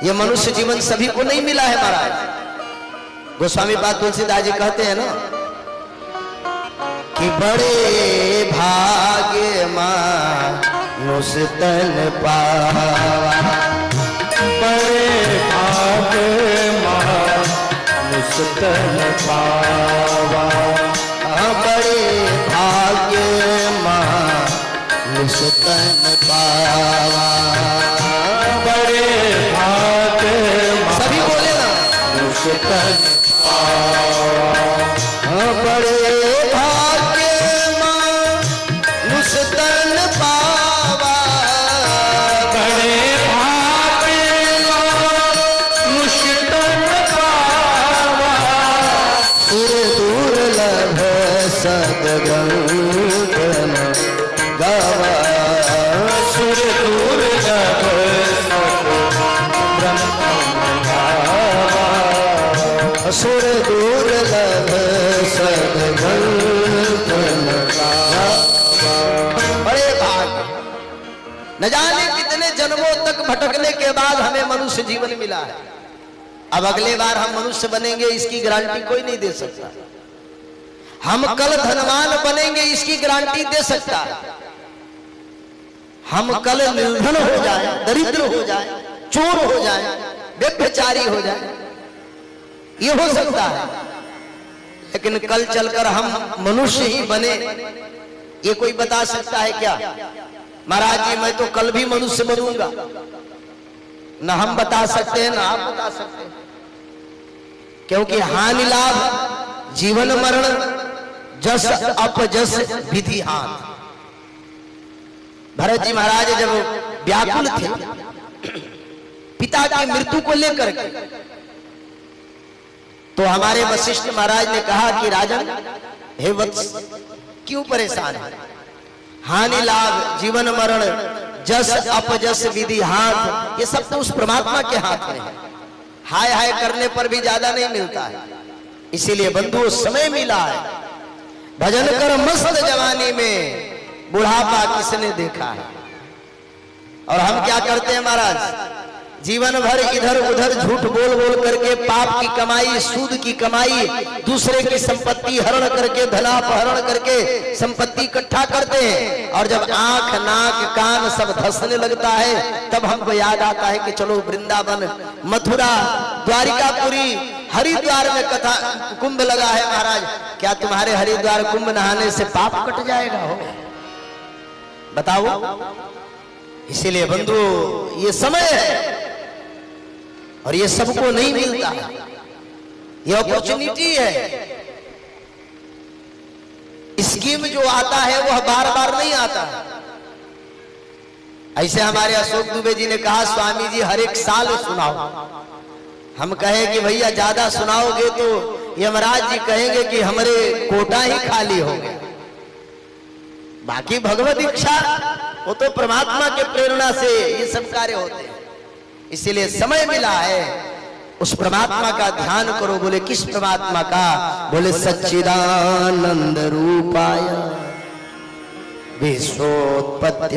यह मनुष्य जीवन सभी को नहीं मिला है महाराज। गोस्वामी पाद तुलसीदास जी कहते हैं ना कि बड़े भाग्य मानुष तन पावा, बड़े भाग्य मानुष तन पावा, बड़े भाग्य मानुष तन पावा, बड़े भाग्य सभी बोले ना, मानुष तन पावा, बड़े भाग्य मानुष तन पावा, बड़े भाग्य मानुष तन पावा, सुर दुर्लभ सद्गंधन गावा, सुर दुर्लभ सद्गंधन गावा, सुर दुर्लभ सद्गंधन गावा। बड़े भाग्य, न जाने कितने जन्मों तक भटकने के बाद हमें मनुष्य जीवन मिला है। अब अगले बार हम मनुष्य बनेंगे इसकी गारंटी कोई नहीं दे सकता। हम कल धनवान बनेंगे इसकी गारंटी दे सकता है। हम कल निर्धन हो जाए, दरिद्र हो जाए, चोर हो जाए, व्यभिचारी हो जाए, ये हो सकता है। लेकिन कल चलकर हम मनुष्य ही बने, ये कोई बता सकता है क्या? महाराज जी मैं तो कल भी मनुष्य बनूंगा, ना हम बता सकते हैं ना आप बता सकते हैं। क्योंकि हानि लाभ, जीवन मरण, जस अपजस विधि हाथ। भरत जी महाराज जब व्याकुल थे पिता की मृत्यु को लेकर के, तो हमारे वशिष्ठ महाराज ने कहा कि राजन, हे वत्स, क्यों परेशान है? हानि लाभ, जीवन मरण, जस अपजस, विधि हाथ, ये सब तो उस परमात्मा के हाथ में है। हाय हाय करने पर भी ज्यादा नहीं मिलता है। इसीलिए बंधुओं, समय मिला है, भजन कर मस्त जवानी में, बुढ़ापा किसने देखा है। और हम क्या करते हैं महाराज, जीवन भर इधर उधर झूठ बोल बोल करके पाप की कमाई, सूद की कमाई, दूसरे की संपत्ति हरण करके, धनापहरण करके संपत्ति इकट्ठा करते हैं। और जब आंख नाक कान सब धंसने लगता है, तब हमको याद आता है कि चलो वृंदावन, मथुरा, द्वारिकापुरी, हरिद्वार में कथा कुंभ लगा है महाराज, क्या तुम्हारे हरिद्वार कुंभ नहाने से पाप कट जाएगा हो? बताओ। इसीलिए बंधु, ये समय है और ये सबको नहीं मिलता है, ये अपॉर्चुनिटी है। स्कीम जो आता है वह बार बार नहीं आता। ऐसे हमारे अशोक दुबे जी ने कहा, स्वामी जी हर एक साल सुनाओ। हम कहे कि भैया ज्यादा सुनाओगे तो यमराज जी कहेंगे कि हमारे कोटा ही खाली हो गया। बाकी भगवत इच्छा वो तो परमात्मा के प्रेरणा से ये सब कार्य होते हैं। इसीलिए समय मिला है, उस परमात्मा का ध्यान करो। बोले किस परमात्मा का? बोले सच्चिदानंद रूपाय विश्वोत्पत्त्यादि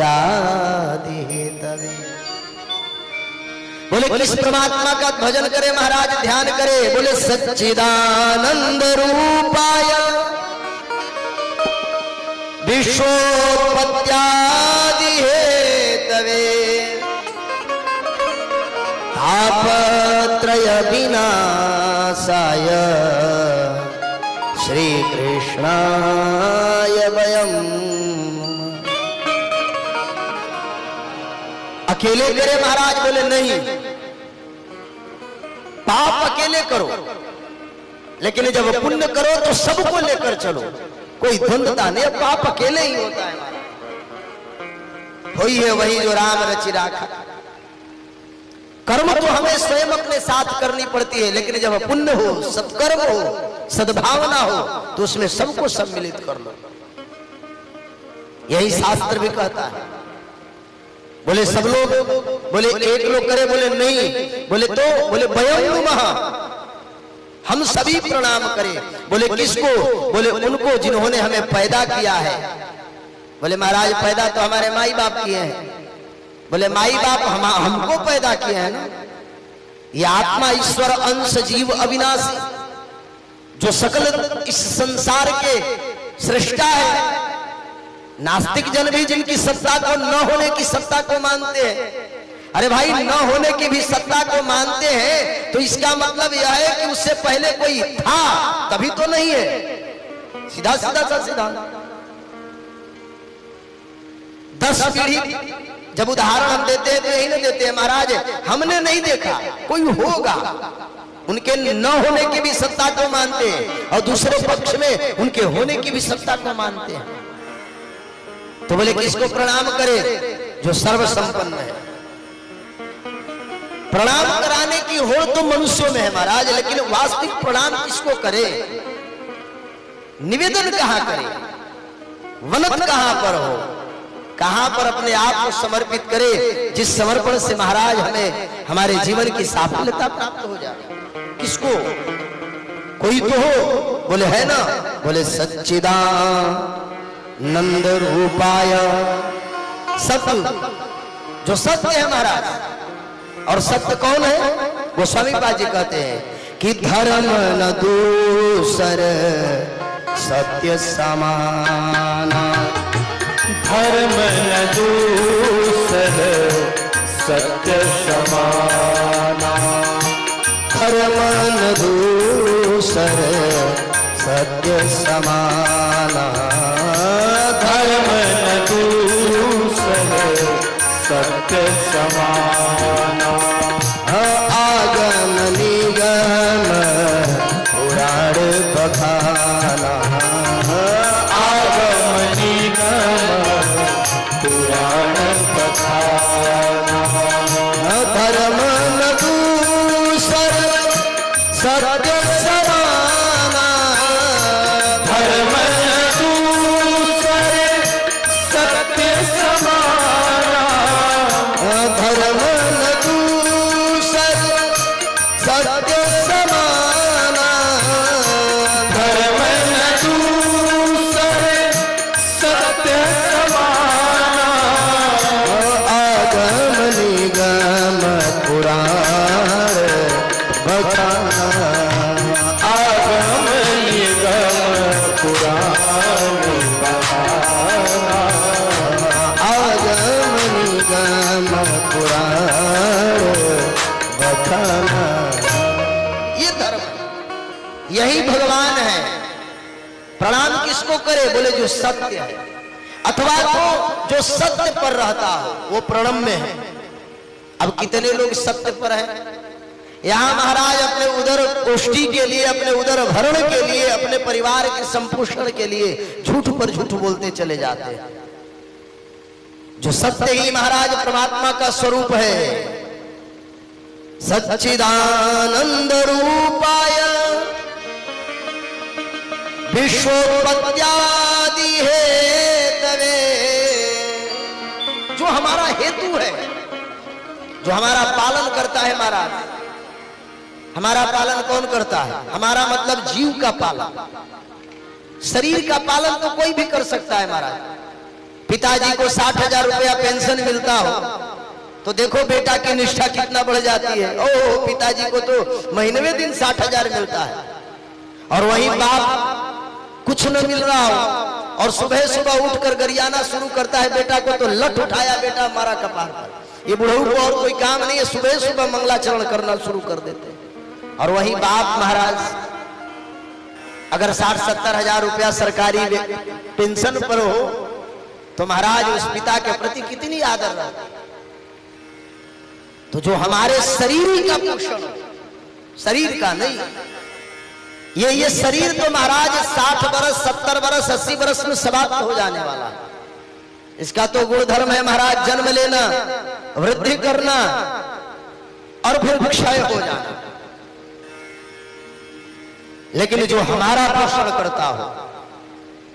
हेतवे। बोले किस परमात्मा का भजन करे महाराज, ध्यान करे? बोले सच्चिदानंद रूपाय विश्वोत्पत्त्यादि हेतवे तापत्रय विनाशाय श्री कृष्णाय वयम। अकेले करे महाराज? बोले नहीं, पाप अकेले करो, लेकिन जब पुण्य करो तो सबको लेकर चलो, कोई द्वंद्वता नहीं। पाप अकेले ही होता है। वही है वही जो राम रचि राखा। कर्म तो हमें स्वयं अपने साथ करनी पड़ती है, लेकिन जब पुण्य हो, सत्कर्म हो, सद्भावना हो, तो उसमें सबको सम्मिलित कर लो। यही शास्त्र भी कहता है। बोले सब लोग, बोले एक लोग करे? बोले नहीं। बोले तो? बोले वयम नुमः, हम सभी प्रणाम करें। बोले किसको? बोले उनको जिन्होंने हमें पैदा किया है। बोले महाराज पैदा तो हमारे माई बाप किए हैं। बोले माई बाप हमको पैदा किए हैं ना। ये आत्मा ईश्वर अंश जीव अविनाशी, जो सकल इस संसार के सृष्टा है। नास्तिक जन भी जिनकी सत्ता को न होने की सत्ता को मानते हैं। अरे भाई, न होने की भी सत्ता को मानते हैं तो इसका मतलब यह है कि उससे पहले कोई था, तभी तो नहीं है। सीधा सीधा सा सीधा 10 पीढ़ी जब उदाहरण हम देते हैं तो यही ना देते हैं महाराज, हमने नहीं देखा, कोई होगा। उनके न होने की भी सत्ता को मानते हैं और दूसरे पक्ष में उनके होने की भी सत्ता को मानते हैं। तो बोले किसको प्रणाम करे? जो सर्व संपन्न है। प्रणाम कराने की होड़ तो मनुष्यों में है महाराज, लेकिन वास्तविक प्रणाम किसको करे? निवेदन कहां करे? वनत कहां पर हो? कहां पर अपने आप को समर्पित करे, जिस समर्पण से महाराज हमें हमारे जीवन की साफल्यता प्राप्त हो जाए। किसको? कोई तो हो। बोले है ना। बोले सच्चिदानंद रूपाय, सत्य, जो सत्य है महाराज। और सत्य कौन है? गोस्वामी पाद जी कहते हैं कि धर्म न दूसर सत्य समाना, धर्म न दूसर सत्य समाना, धर्म न दूसर सत्य समाना, धर्म न दूसर सत्य समाना। आगम निगम पुराण बखाना, आगम निगम पुराण बखाना, धर्म न दूसर सत्य समाना। खाना। ये धर्म, यही भगवान है। प्रणाम किसको करे? बोले जो सत्य है, अथवा तो जो सत्य पर रहता हो वो प्रणम्य है। अब कितने लोग सत्य पर हैं? यहां महाराज अपने उदर पुष्टि के लिए, अपने उदर भरण के लिए, अपने परिवार के संपोषण के लिए झूठ पर झूठ बोलते चले जाते हैं। जो सत्य ही महाराज परमात्मा का स्वरूप है। सच्चिदानंद रूपाय विश्वोत्पत्त्यादि हेतवे, जो हमारा हेतु है, जो हमारा पालन करता है महाराज। हमारा पालन कौन करता है? हमारा मतलब जीव का पालन। शरीर का पालन तो कोई भी कर सकता है महाराज। पिताजी को 60,000 रुपया पेंशन मिलता हो तो देखो बेटा की निष्ठा कितना बढ़ जाती है। ओह, पिताजी को तो महीने दिन 60,000 मिलता है, और वहीं बाप कुछ न मिल रहा हो और सुबह सुबह उठकर गरियाना शुरू करता है बेटा को, तो लठ उठाया बेटा मारा कपार पर। ये बुढ़ऊ को और कोई काम नहीं है, सुबह सुबह मंगलाचरण करना शुरू कर देते हैं। और वही बाप महाराज अगर 60-70 हजार रुपया सरकारी पेंशन पर हो तो महाराज उस पिता के प्रति कितनी आदर रहती। तो जो हमारे शरीर का पोषण, शरीर का नहीं, ये शरीर तो महाराज 60 बरस, 70 बरस, 80 बरस में समाप्त हो जाने वाला है। इसका तो गुण धर्म है महाराज, जन्म लेना, वृद्धि करना और फिर क्षय हो जाना। लेकिन जो हमारा पोषण करता हो,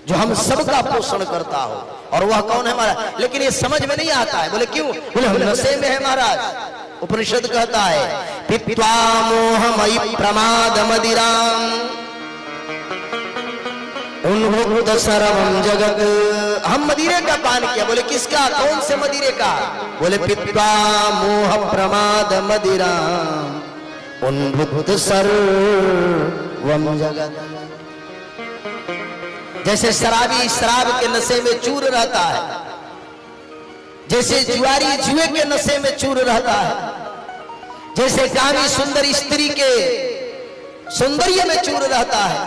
जो हम सबका पोषण करता हो, और वह कौन है महाराज? लेकिन ये समझ में नहीं आता है। बोले क्यों? बोले हम नशे में है महाराज। उपनिषद कहता है पित्वा मोहमयि प्रमाद मदिराम उन्भुत सर्वं जगत। हम मदिरे का पान किया। बोले किसका? कौन से मदिरे का? बोले पित्वा मोह प्रमाद मदिराम उन्भुत सर्वं जगत। जैसे शराबी शराब के नशे में चूर रहता है, जैसे जुआरी जुए के नशे में चूर रहता है, जैसे कामी सुंदर स्त्री के सौंदर्य में चूर रहता है,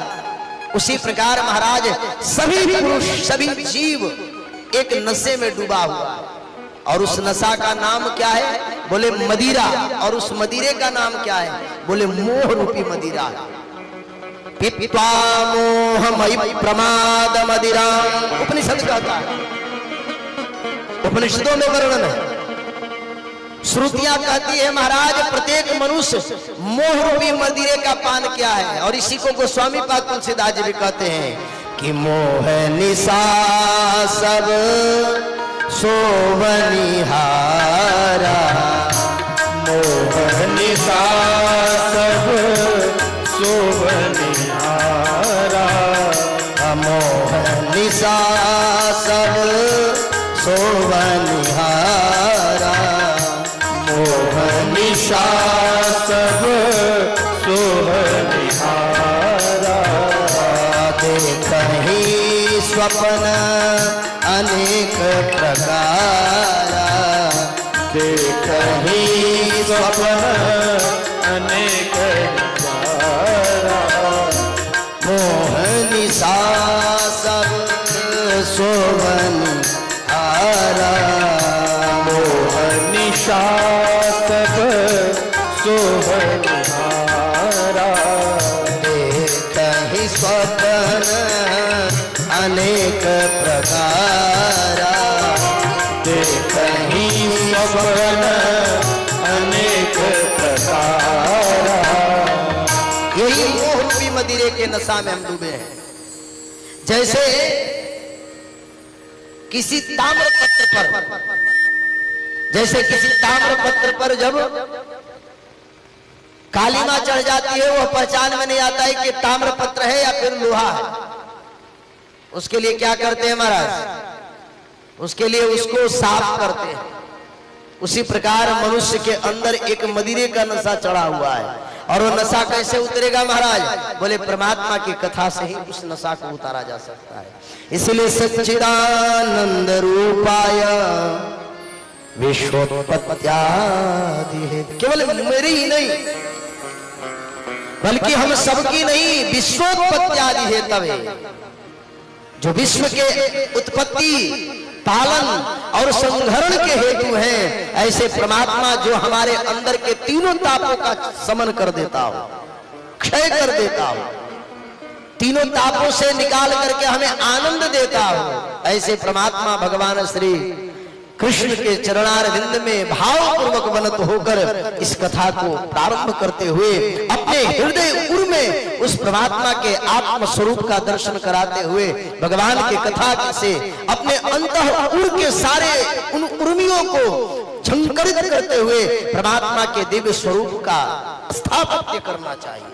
उसी प्रकार महाराज सभी पुरुष, सभी जीव एक नशे में डूबा हुआ है। और उस नशा का नाम क्या है? बोले मदिरा। और उस मदिरे का नाम क्या है? बोले मोह रूपी मदिरा। पित्वा मोहमयि प्रमाद मदिराम, उपनिषद कहता है। उपनिषदों में वर्णन है, श्रुतियां कहती है महाराज प्रत्येक मनुष्य मोह रूपी मदिरे का पान क्या है। और इसी को गोस्वामी पाद तुलसीदास जी भी कहते हैं कि मोह निशा सब शोभनिहारा, मोह निशा सब शोभनिहारा, मोह निशा सब शोभनिहारा, मोह निशा सब शोभनिहारा। देखहि स्वप्न अनेक प्रकारा, देखहि स्वप्न अनेक प्रकारा, मोह निशा सब शोभनिहारा, मोह निशा सब शोभनिहारा। देखहि स्वप्न अनेक प्रकारा, देखहि स्वप्न अनेक प्रकारा। यही मोह रूपी मदिरे के नशा में हम डूबे हैं। जैसे किसी ताम्रपत्र पर, जैसे किसी ताम्रपत्र पर जब कालीमा चढ़ जाती है, वह पहचान में नहीं आता है कि ताम्रपत्र है या फिर लोहा है। उसके लिए क्या करते हैं महाराज? उसके लिए उसको साफ करते हैं। उसी प्रकार मनुष्य के अंदर एक मदिरे का नशा चढ़ा हुआ है। और वो नशा कैसे उतरेगा महाराज? बोले परमात्मा की कथा से ही उस नशा को उतारा जा सकता है। इसलिए सच्चिदानंद रूपाय विश्वोत्पत्त्यादि हेतु। केवल मेरी ही नहीं बल्कि हम सबकी नहीं, विश्वोत्पत्त्यादि हेतवे, जो विश्व के उत्पत्ति, पालन और संहरण के हेतु हैं, ऐसे परमात्मा जो हमारे अंदर के तीनों तापों का समन कर देता हो, क्षय कर देता हो, तीनों तापों से निकाल करके हमें आनंद देता हो, ऐसे परमात्मा भगवान श्री कृष्ण के चरणारविंद में भावपूर्वक वनत होकर इस कथा को प्रारंभ करते हुए अपने हृदय उर में उस परमात्मा के आत्म स्वरूप का दर्शन कराते हुए भगवान के कथा से अपने अंतः उर के सारे उन उर्मियों को झंकरित करते हुए परमात्मा के दिव्य स्वरूप का स्थापत्य करना चाहिए।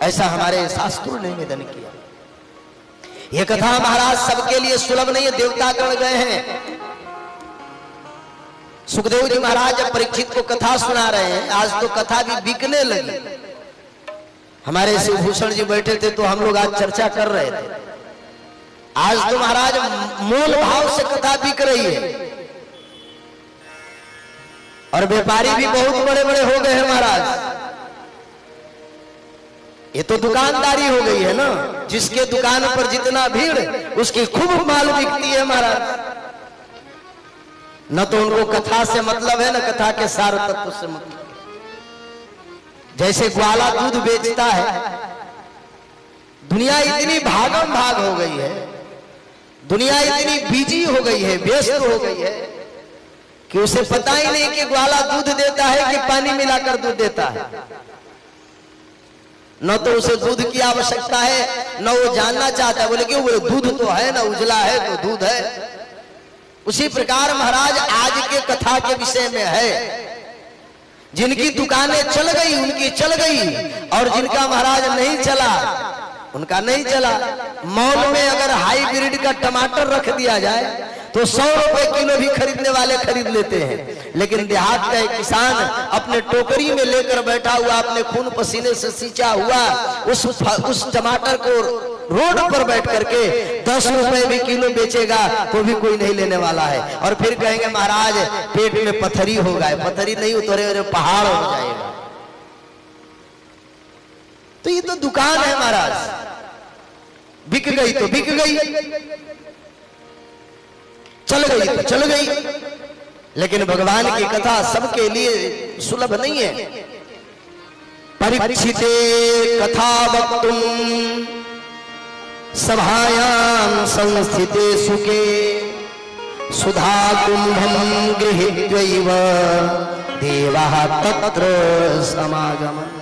ऐसा हमारे शास्त्रों ने निवेदन किया। यह कथा महाराज सबके लिए सुलभ नहीं है। देवतागण गए हैं, सुखदेव जी महाराज जब परीक्षित को कथा सुना रहे हैं, आज तो कथा भी बिकने लगी। हमारे शिवभूषण जी बैठे थे तो हम लोग आज चर्चा कर रहे थे। आज तो महाराज मोल भाव से कथा बिक रही है और व्यापारी भी बहुत बड़े बड़े हो गए हैं महाराज। ये तो दुकानदारी हो गई है ना, जिसके दुकान पर जितना भीड़ उसकी खूब माल बिकती है महाराज। न तो उनको कथा से मतलब है, न कथा के सार तत्व से मतलब। जैसे ग्वाला दूध बेचता है, दुनिया इतनी भागम भाग हो गई है, दुनिया इतनी बिजी हो गई है, व्यस्त हो गई है कि उसे पता ही नहीं कि ग्वाला दूध देता है कि पानी मिलाकर दूध देता है। न तो उसे दूध की आवश्यकता है, न वो जानना चाहता है। बोले क्यों? बोले दूध तो है ना, उजला है तो दूध है। उसी प्रकार महाराज आज के कथा के विषय में है, जिनकी दुकानें चल गई उनकी चल गई, और जिनका महाराज नहीं चला उनका नहीं चला। मॉल में अगर हाईब्रिड का टमाटर रख दिया जाए तो 100 रुपए किलो भी खरीदने वाले खरीद लेते हैं, लेकिन देहात का एक किसान अपने टोकरी में लेकर बैठा हुआ, अपने खून पसीने से सींचा हुआ उस टमाटर को रोड पर बैठ करके 10 रुपए भी किलो बेचेगा तो भी कोई नहीं लेने वाला है। और फिर कहेंगे महाराज पेट में पथरी हो गए, पथरी नहीं उतरे और पहाड़ हो जाएगा। तो ये तो दुकान है महाराज, बिक गई तो बिक गई, चल गई तो चल गई। लेकिन भगवान की कथा सबके लिए सुलभ नहीं है। परीक्षिते कथा वक्तुम सभायां संस्थिते सुखे सुधा कुंभम गृहीत्वैव देवः तत्र समागमन्।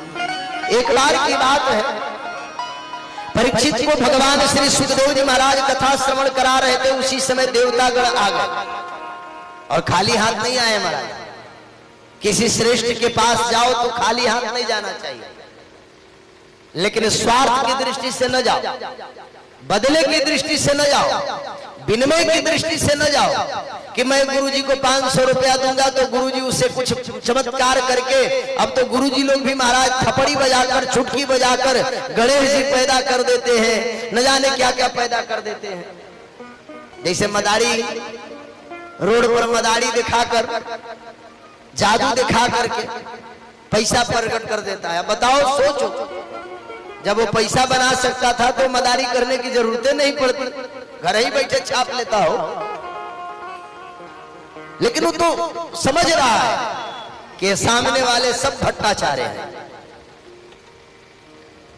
एक बार की बात है, परीक्षित को भगवान श्री सुखदेव जी महाराज कथा श्रवण करा रहे थे। उसी समय देवतागण आ गए और खाली हाथ नहीं आए महाराज। किसी श्रेष्ठ के पास जाओ तो खाली हाथ नहीं जाना चाहिए, लेकिन स्वार्थ की दृष्टि से न जाओ, बदले की दृष्टि से न जाओ, विनिमय की दृष्टि से न जाओ कि मैं गुरुजी को 500 रुपया दूंगा तो गुरुजी उससे कुछ चमत्कार करके। अब तो गुरुजी लोग भी महाराज थपड़ी बजाकर, चुटकी बजाकर गणेश जी पैदा कर देते हैं, न जाने क्या क्या पैदा कर देते हैं। जैसे मदारी, रोड पर मदारी दिखाकर, जादू दिखा करके पैसा प्रकट कर देता है। बताओ, सोचो, जब वो पैसा बना सकता था तो मदारी करने की जरूरतें नहीं पड़ती, घर ही बैठे छाप लेता हो। लेकिन वो तो समझ रहा है कि सामने वाले सब भट्टाचार्य हैं।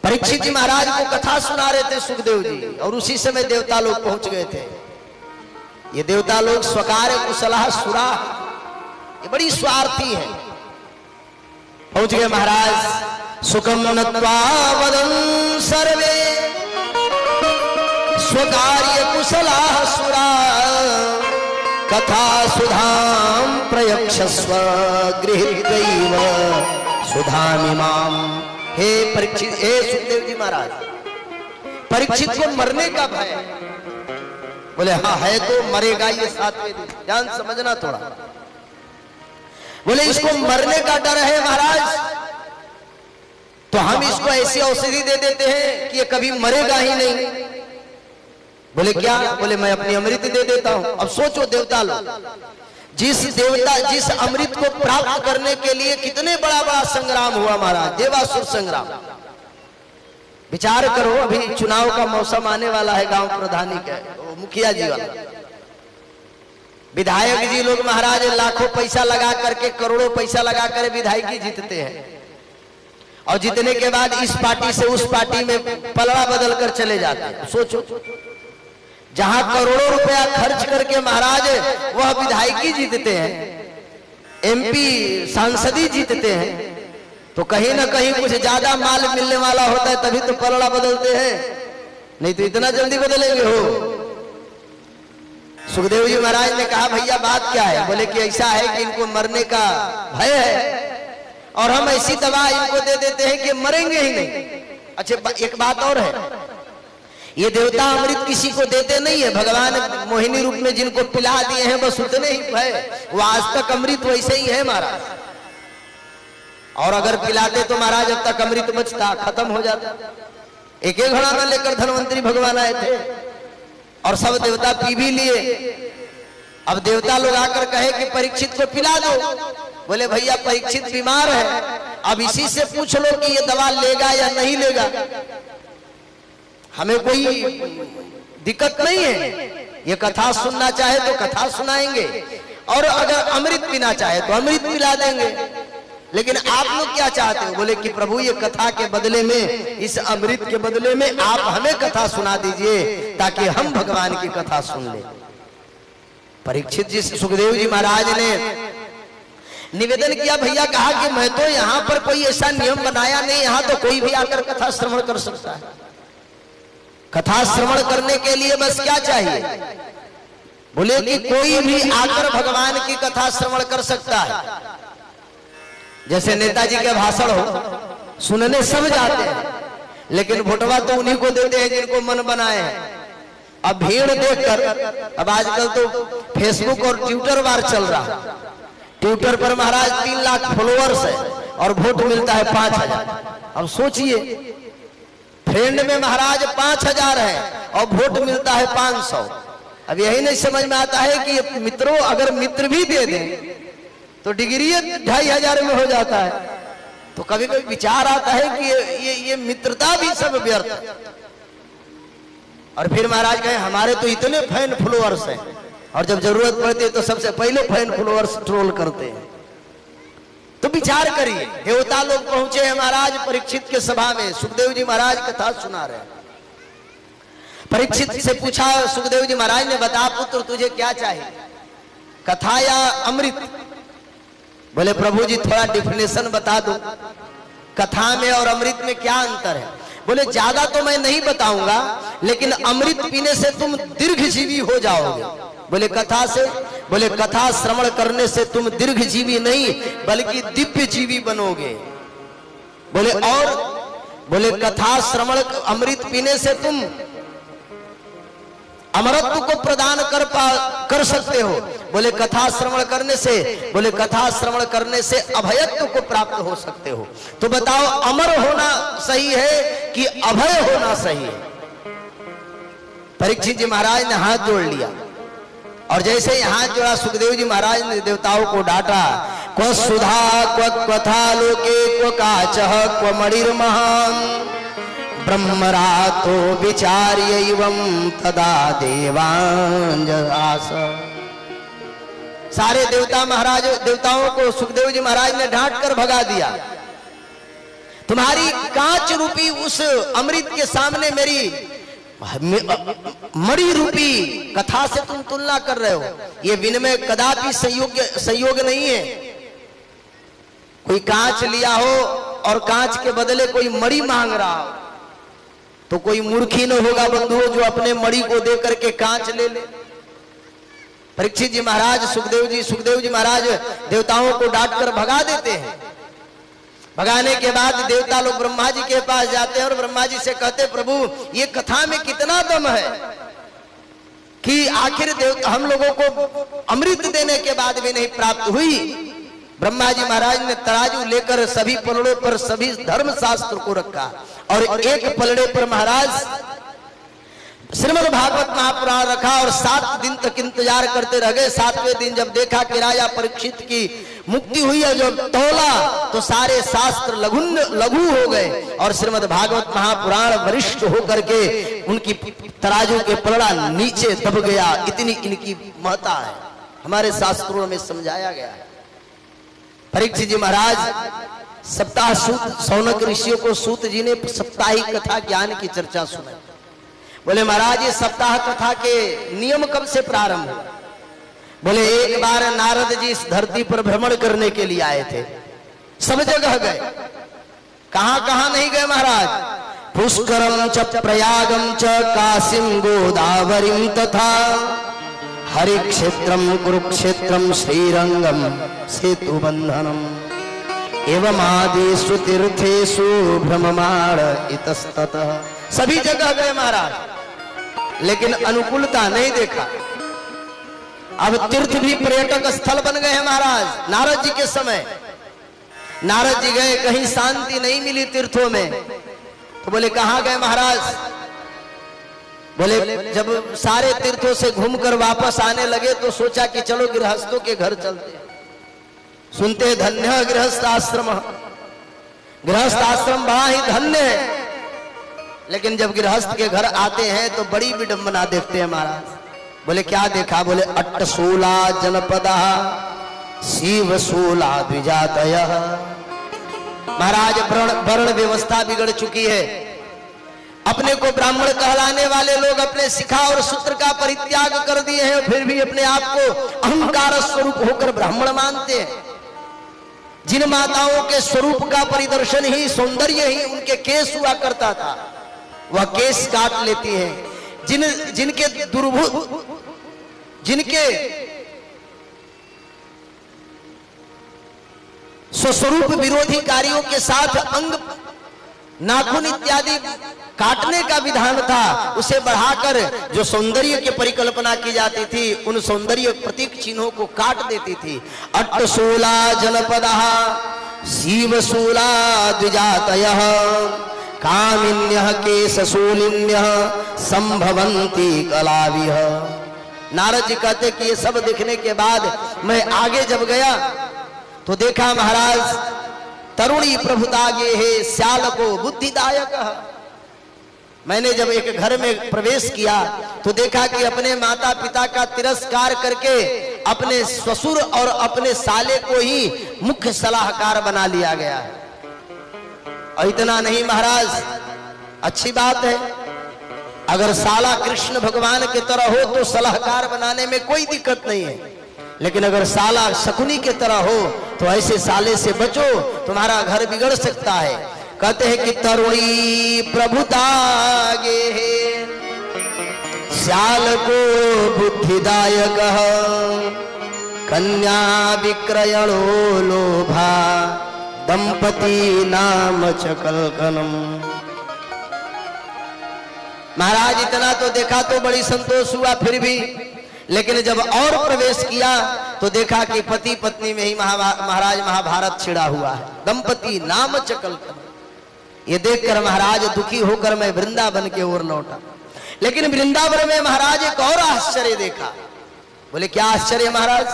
परीक्षित जी महाराज को कथा सुना रहे थे सुखदेव जी, और उसी समय देवता लोग पहुंच गए थे। ये देवता लोग स्वकार्य कुशलः सुरा, ये बड़ी स्वार्थी है। पहुंच गए महाराज। सुखम नत्वा वदं सर्वे स्वकार्य कुशलाः सुरा कथा सुधाम प्रयक्षस्व गृहीत्वैव सुधामिमाम। हे परीक्षित, हे सुखदेव जी महाराज, परीक्षित को मरने का भय। बोले हाँ है तो मरेगा ये 7वें दिन, ध्यान समझना थोड़ा। बोले इसको मरने का डर है महाराज, तो हम इसको ऐसी औषधि दे देते हैं कि ये कभी मरेगा ही नहीं। बोले क्या? बोले मैं अपनी अमृत दे देता हूं। अब सोचो देवता लोग, जिस अमृत को प्राप्त करने के लिए कितने बड़ा बड़ा संग्राम हुआ महाराज, देवासुर संग्राम। विचार करो, अभी चुनाव का मौसम आने वाला है, गांव प्रधानी का, मुखिया जी वाला, विधायक जी लोग महाराज लाखों पैसा लगा करके, करोड़ों पैसा लगा कर विधायकी जीतते हैं, और जीतने के बाद इस पार्टी से उस पार्टी में पलड़ा बदल कर चले जाते हैं। सोचो, जहां करोड़ों रुपया खर्च करके महाराज वह विधायकी जीतते हैं, एमपी सांसदी जीतते हैं, तो कहीं ना कहीं कुछ ज्यादा माल मिलने वाला होता है, तभी तो पलड़ा बदलते हैं, नहीं तो इतना जल्दी बदलेंगे हो। सुखदेव जी महाराज ने कहा भैया बात क्या है? बोले कि ऐसा है कि इनको मरने का भय है और हम ऐसी दवा इनको दे देते हैं कि मरेंगे ही नहीं। अच्छा, एक बात और है, ये देवता अमृत किसी को देते नहीं है, भगवान मोहिनी रूप में जिनको पिला दिए हैं बस उतने ही है, वो आज तक अमृत वैसे ही है महाराज। और अगर पिलाते तो महाराज अब तक अमृत बचता, खत्म हो जाता। एक एक घड़ा में लेकर धनवंतरी भगवान आए थे और सब देवता पी भी लिए। अब देवता लोग आकर कहे कि परीक्षित को पिला दो। बोले भैया परीक्षित बीमार है, अब इसी से पूछ लो कि ये दवा लेगा या नहीं लेगा, हमें कोई दिक्कत नहीं है। ये कथा सुनना चाहे तो कथा सुनाएंगे, और अगर अमृत पीना चाहे तो अमृत पिला देंगे। लेकिन आप लोग क्या चाहते हो? बोले कि प्रभु ये कथा के बदले में, इस अमृत के बदले में आप हमें कथा सुना दीजिए ताकि हम भगवान की कथा सुन ले। परीक्षित जी, सुखदेव जी महाराज ने निवेदन किया, भैया कहा कि मैं तो यहाँ पर कोई ऐसा नियम बनाया नहीं, यहाँ तो कोई भी आकर कथा श्रवण कर सकता है। कथा श्रवण करने के लिए बस क्या चाहिए? बोले कि कोई भी आकर भगवान की कथा श्रवण कर सकता है। जैसे नेताजी के भाषण हो, सुनने सब जाते हैं, लेकिन वोटवा तो उन्हीं को देते हैं जिनको मन बनाए हैं। अब भीड़ देखकर, अब आजकल तो फेसबुक और ट्विटर वार चल रहा है, ट्विटर पर महाराज 3 लाख फॉलोअर्स है और वोट मिलता है 5000। अब सोचिए, फ्रेंड में महाराज 5000 है और वोट मिलता है 500। अब यही नहीं समझ में आता है कि मित्रों, अगर मित्र भी दे दें तो डिग्री 2500 में हो जाता है। तो कभी कभी विचार आता है कि ये मित्रता भी सब व्यर्थ है। और फिर महाराज कहे हमारे तो इतने फैन फॉलोअर्स हैं, और जब जरूरत पड़ती है तो सबसे पहले फैन फॉलोअर्स ट्रोल करते हैं। तो विचार करिए, देवता लोग पहुंचे हैं महाराज परीक्षित के सभा में, सुखदेव जी महाराज कथा सुना रहे हैं। परीक्षित से पूछा सुखदेव जी महाराज ने, बता पुत्र तुझे क्या चाहिए, कथा या अमृत? बोले प्रभु जी थोड़ा डिफिनेशन बता दो, कथा में और अमृत में क्या अंतर है? बोले ज्यादा तो मैं नहीं बताऊंगा, लेकिन अमृत पीने से तुम दीर्घजीवी हो जाओगे। बोले कथा से? बोले कथा श्रवण करने से तुम दीर्घजीवी नहीं बल्कि दिव्य जीवी बनोगे। बोले और? बोले कथा श्रवण अमृत पीने से तुम अमरत्व को प्रदान कर सकते हो। बोले कथा श्रवण करने से? बोले कथा श्रवण करने से अभयत्व को प्राप्त हो सकते हो। तो बताओ अमर होना सही है कि अभय होना सही है? परीक्षित जी महाराज ने हाथ जोड़ लिया, और जैसे ही हाथ जोड़ा सुखदेव जी महाराज ने देवताओं को डांटा, क्व सुधा क्व कथा लोके क्व काचः क्व मणिर्महान् ब्रह्मरातो विचार्यैवं तदा देवांजस। सारे देवताओं को सुखदेव जी महाराज ने डांट कर भगा दिया। तुम्हारी कांच रूपी उस अमृत के सामने मेरी मणि रूपी कथा से तुम तुलना कर रहे हो। ये विनिमय कदापि संयोग नहीं है। कोई कांच लिया हो और कांच के बदले कोई मणि मांग रहा हो तो कोई मूर्खी न होगा बंधुओं जो अपने मणि को दे करके कांच ले ले। परीक्षित जी महाराज सुखदेव जी महाराज देवताओं को डांट कर भगा देते हैं। भगाने के बाद देवता लोग ब्रह्मा जी के पास जाते हैं और ब्रह्मा जी से कहते, प्रभु ये कथा में कितना दम है कि आखिर हम लोगों को अमृत देने के बाद भी नहीं प्राप्त हुई। ब्रह्मा जी महाराज ने तराजू लेकर सभी पलड़ों पर सभी धर्म शास्त्र को रखा और एक पलड़े पर महाराज श्रीमद् भागवत महापुराण रखा और 7 दिन तक इंतजार करते रह गए। 7वें दिन जब देखा कि राजा परीक्षित की मुक्ति हुई है, जब तौला तो सारे शास्त्र लघु हो गए और श्रीमद् भागवत महापुराण वरिष्ठ होकर के उनकी तराजू के पलड़ा नीचे दब गया। इतनी इनकी महत्ता है, हमारे शास्त्रों में समझाया गया है। परीक्षित जी महाराज सप्ताह सूत सौनक ऋषियों को सूत जी ने साप्ताहिक कथा ज्ञान की चर्चा सुनाई। बोले महाराज ये सप्ताह कथा के नियम कब से प्रारंभ हुआ? बोले एक बार नारद जी इस धरती पर भ्रमण करने के लिए आए थे, सब जगह गए, कहां कहां नहीं गए महाराज? पुष्करम च प्रयागम च काशीम गोदावरीम तथा हरि क्षेत्रम कुरुक्षेत्रम श्रीरंगम सेतु बंधनम एवं आदिषु तीर्थेषु भ्रममाण इतस्ततः। सभी जगह गए महाराज, लेकिन अनुकूलता नहीं देखा। अब तीर्थ भी पर्यटक स्थल बन गए हैं महाराज। नारद जी के समय नारद जी गए, कहीं शांति नहीं मिली तीर्थों में, तो बोले कहां गए महाराज? बोले जब सारे तीर्थों से घूमकर वापस आने लगे तो सोचा कि चलो गृहस्थों के घर चलते। सुनते धन्य गृहस्थ आश्रम, गृहस्थ आश्रम बड़ा ही धन्य है। लेकिन जब गृहस्थ के घर आते हैं तो बड़ी विडंबना देखते हैं महाराज। बोले क्या देखा? बोले अट्टशूला जनपदा शिवशूला द्विजातय। महाराज वर्ण व्यवस्था बिगड़ चुकी है। अपने को ब्राह्मण कहलाने वाले लोग अपने शिखा और सूत्र का परित्याग कर दिए हैं, फिर भी अपने आप को अहंकार स्वरूप होकर ब्राह्मण मानते हैं। जिन माताओं के स्वरूप का परिदर्शन ही सौंदर्य ही उनके केस हुआ करता था, वह केस काट लेती हैं। जिनके जिनके स्वस्वरूप विरोधी कार्यों के साथ अंग नाखून इत्यादि काटने का विधान था, उसे बढ़ाकर जो सौंदर्य की परिकल्पना की जाती थी उन सौंदर्य प्रतीक चिन्हों को काट देती थी। अट्टशूला जनपदा शिवशूला द्विजातयः कामिन्यः केशशूलिन्यः संभवन्ति कलाविह। नारद जी कहते कि ये सब देखने के बाद मैं आगे जब गया तो देखा महाराज तरुणी प्रभुतागे है श्याल को बुद्धिदायक। मैंने जब एक घर में प्रवेश किया तो देखा कि अपने माता पिता का तिरस्कार करके अपने ससुर और अपने साले को ही मुख्य सलाहकार बना लिया गया है। और इतना नहीं महाराज, अच्छी बात है, अगर साला कृष्ण भगवान की तरह हो तो सलाहकार बनाने में कोई दिक्कत नहीं है। लेकिन अगर साला शकुनी की तरह हो तो ऐसे साले से बचो, तुम्हारा घर बिगड़ सकता है। कहते हैं कि तरुणी प्रभुतागे श्याल को बुद्धिदायक कन्या विक्रयणो लोभा दंपति नाम चकलकनम। महाराज इतना तो देखा तो बड़ी संतोष हुआ, फिर भी लेकिन जब और प्रवेश किया तो देखा कि पति पत्नी में ही महाराज महाभारत छिड़ा हुआ है। दंपति नाम चकलकनम। ये देखकर महाराज दुखी होकर मैं वृंदावन के ओर लौटा। लेकिन वृंदावन में महाराज एक और आश्चर्य देखा। बोले क्या आश्चर्य महाराज?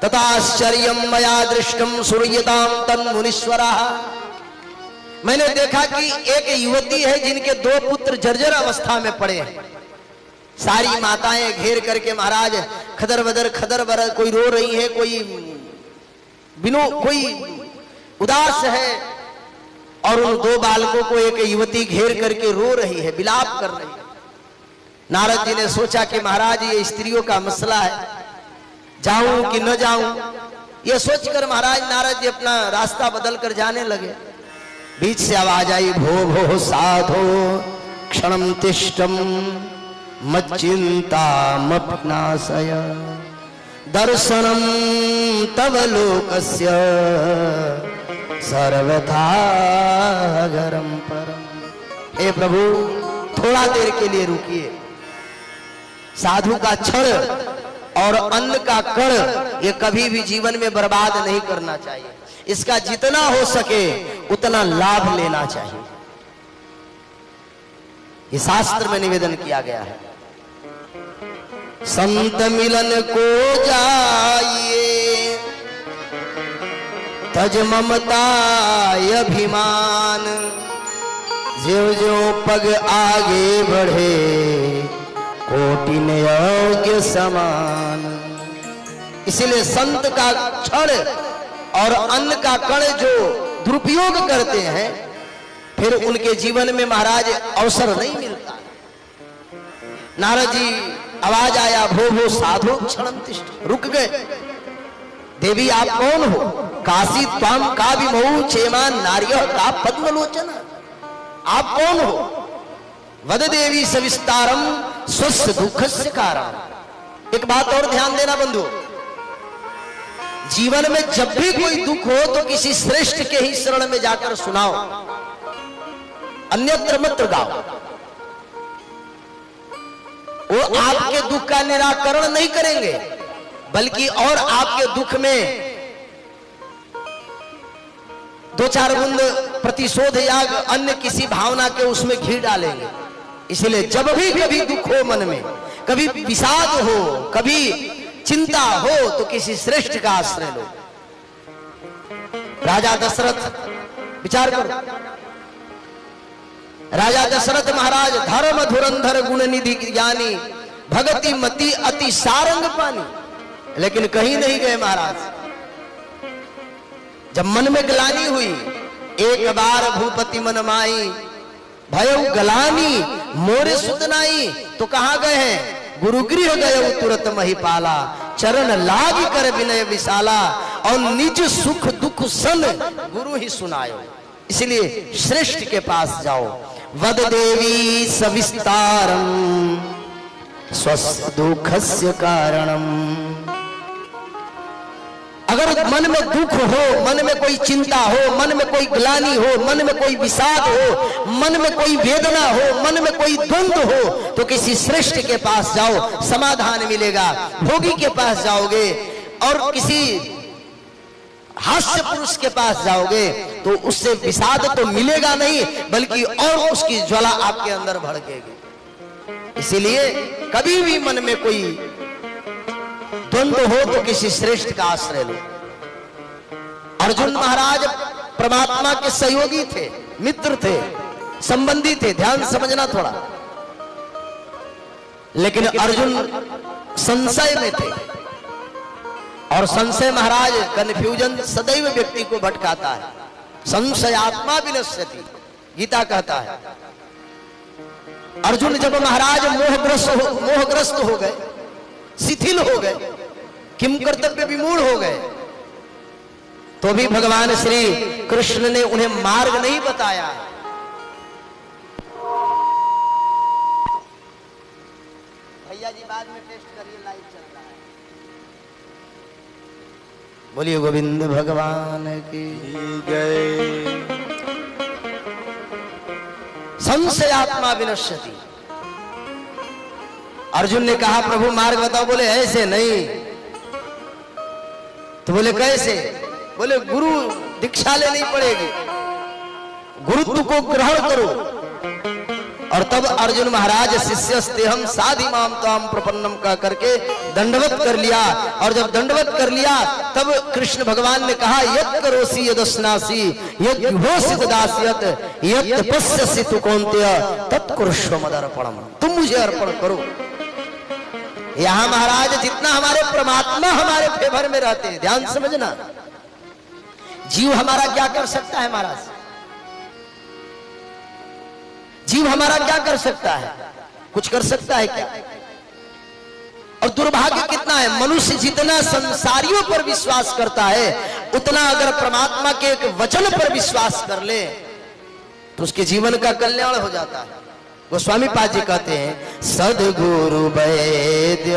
तथा आश्चर्यम मया दृष्टम सूर्यताम तन्मुनीश्वराः। मैंने देखा कि एक युवती है जिनके 2 पुत्र जर्जर अवस्था में पड़े हैं। सारी माताएं घेर करके महाराज खदर बदर कोई रो रही है, कोई उदास है, और उन 2 बालकों को एक युवती घेर करके रो रही है, विलाप कर रही है। नारद जी ने सोचा कि महाराज ये स्त्रियों का मसला है, जाऊं कि न जाऊं। ये सोचकर महाराज नारद जी अपना रास्ता बदल कर जाने लगे। बीच से आवाज आई, भो भो साधो क्षणम तिष्ठम मच्चिंता मपनाशय दर्शनम तव लोकस्य सर्वथा गरम परम। हे प्रभु थोड़ा देर के लिए रुकिए। साधु का क्षण और अन्न का कण ये कभी भी जीवन में बर्बाद नहीं करना चाहिए। इसका जितना हो सके उतना लाभ लेना चाहिए। ये शास्त्र में निवेदन किया गया है। संत मिलन को जाइए, तज ममता अभिमान, ज्यों ज्यों पग आगे बढ़े कोटिन योग्य समान। इसलिए संत का क्षण और अन्न का कण जो दुरुपयोग करते हैं, फिर उनके जीवन में महाराज अवसर नहीं मिलता। नारद जी आवाज आया, भो भो साधु क्षणम तिष्ठ, रुक गए। देवी आप कौन हो? काशी त्वाम का विमोह चेमान नार्य का पद्मलोचन, आप कौन हो? वद देवी सविस्तारम स्वस्थ दुखस्य कारण। एक बात और ध्यान देना बंधु, जीवन में जब भी कोई दुख हो तो किसी श्रेष्ठ के ही शरण में जाकर सुनाओ, अन्यत्र मत गाओ। वो आपके दुख का निराकरण नहीं करेंगे, बल्कि और आपके दुख में दो चार बूंद प्रतिशोध या अन्य किसी भावना के उसमें घी डालेंगे। इसलिए जब भी कभी दुख हो मन में, कभी विषाद हो, कभी चिंता हो, तो किसी श्रेष्ठ का आश्रय लो। राजा दशरथ, विचार करो, राजा दशरथ महाराज धर्म धुरंधर गुण निधि ज्ञानी, भगति मति अति सारंग पानी, लेकिन कहीं नहीं गए महाराज। जब मन में ग्लानि हुई, एक बार भूपति मन माई, भयउ गलानी मोरे सुतनाई, तो कहां गए हैं? गुरुगृह गए तुरत महिपाला, चरण लाग कर विनय विशाला, और निज सुख दुख सन गुरु ही सुनायो। इसलिए श्रेष्ठ के पास जाओ। वद देवी सविस्तारम स्वस्थ दुखस्य कारणम। अगर मन में दुख हो, मन में कोई चिंता हो, मन में कोई ग्लानि हो, मन में कोई विषाद हो, मन में कोई वेदना हो, मन में कोई द्वंद्व हो, तो किसी श्रेष्ठ के पास जाओ, समाधान मिलेगा। भोगी के पास जाओगे और किसी हास्य पुरुष के पास जाओगे तो उससे विषाद तो मिलेगा नहीं, बल्कि और उसकी ज्वाला आपके अंदर भड़केगी। इसीलिए कभी भी मन में कोई द्वंद्व हो तो किसी श्रेष्ठ का आश्रय लो। अर्जुन महाराज परमात्मा के सहयोगी थे, मित्र थे, संबंधी थे, ध्यान समझना थोड़ा। लेकिन अर्जुन संशय में थे, और संशय महाराज कंफ्यूजन सदैव व्यक्ति को भटकाता है। संशयात्मा विनश्यति, गीता कहता है। अर्जुन जब महाराज मोहग्रस्त हो गए, शिथिल हो गए, किम कर्तव्य विमूढ़ हो गए, तो भी भगवान श्री कृष्ण ने उन्हें मार्ग नहीं बताया। भैया जी बाद में टेस्ट करिए, लाइव चल रहा है। बोलिए गोविंद भगवान की जय। संशयात्मा विनश्यति। अर्जुन ने कहा प्रभु मार्ग बताओ, बोले ऐसे नहीं। तो बोले कैसे? बोले गुरु दीक्षा लेनी पड़ेगी, गुरुत्व को ग्रहण करो। और तब अर्जुन महाराज शिष्यस्तेहम साधि माम ताम प्रपन्नम कह करके दंडवत कर लिया। और जब दंडवत कर लिया तब कृष्ण भगवान ने कहा यत् करोसि यदस्नासि यत् होसि तदास्यत यत् तपस्यसि तु कौन्तेय तत्कुरुष्व मदर्पणम। तुम मुझे अर्पण करो। यहां महाराज जितना हमारे परमात्मा हमारे फेवर में रहते हैं, ध्यान समझना, जीव हमारा क्या कर सकता है महाराज? जीव हमारा क्या कर सकता है? कुछ कर सकता है क्या? और दुर्भाग्य कितना है, मनुष्य जितना संसारियों पर विश्वास करता है, उतना अगर परमात्मा के एक वचन पर विश्वास कर ले तो उसके जीवन का कल्याण हो जाता है। गोस्वामी पाद जी कहते हैं सद्गुरु वैद्य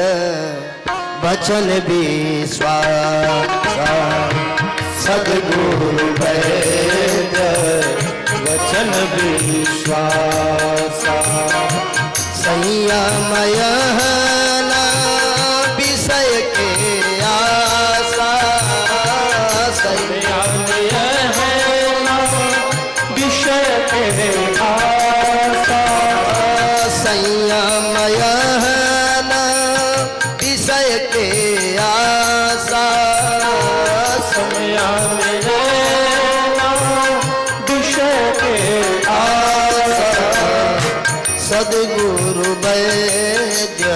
वचन विश्वास, सद्गुरु वैद्य वचन विश्वास, संयमय न विषय के आशा, संयमय न विषय के आशा, संयमय न के आशा, समया में रहना विषय के आशा। सदगुरु वैद्य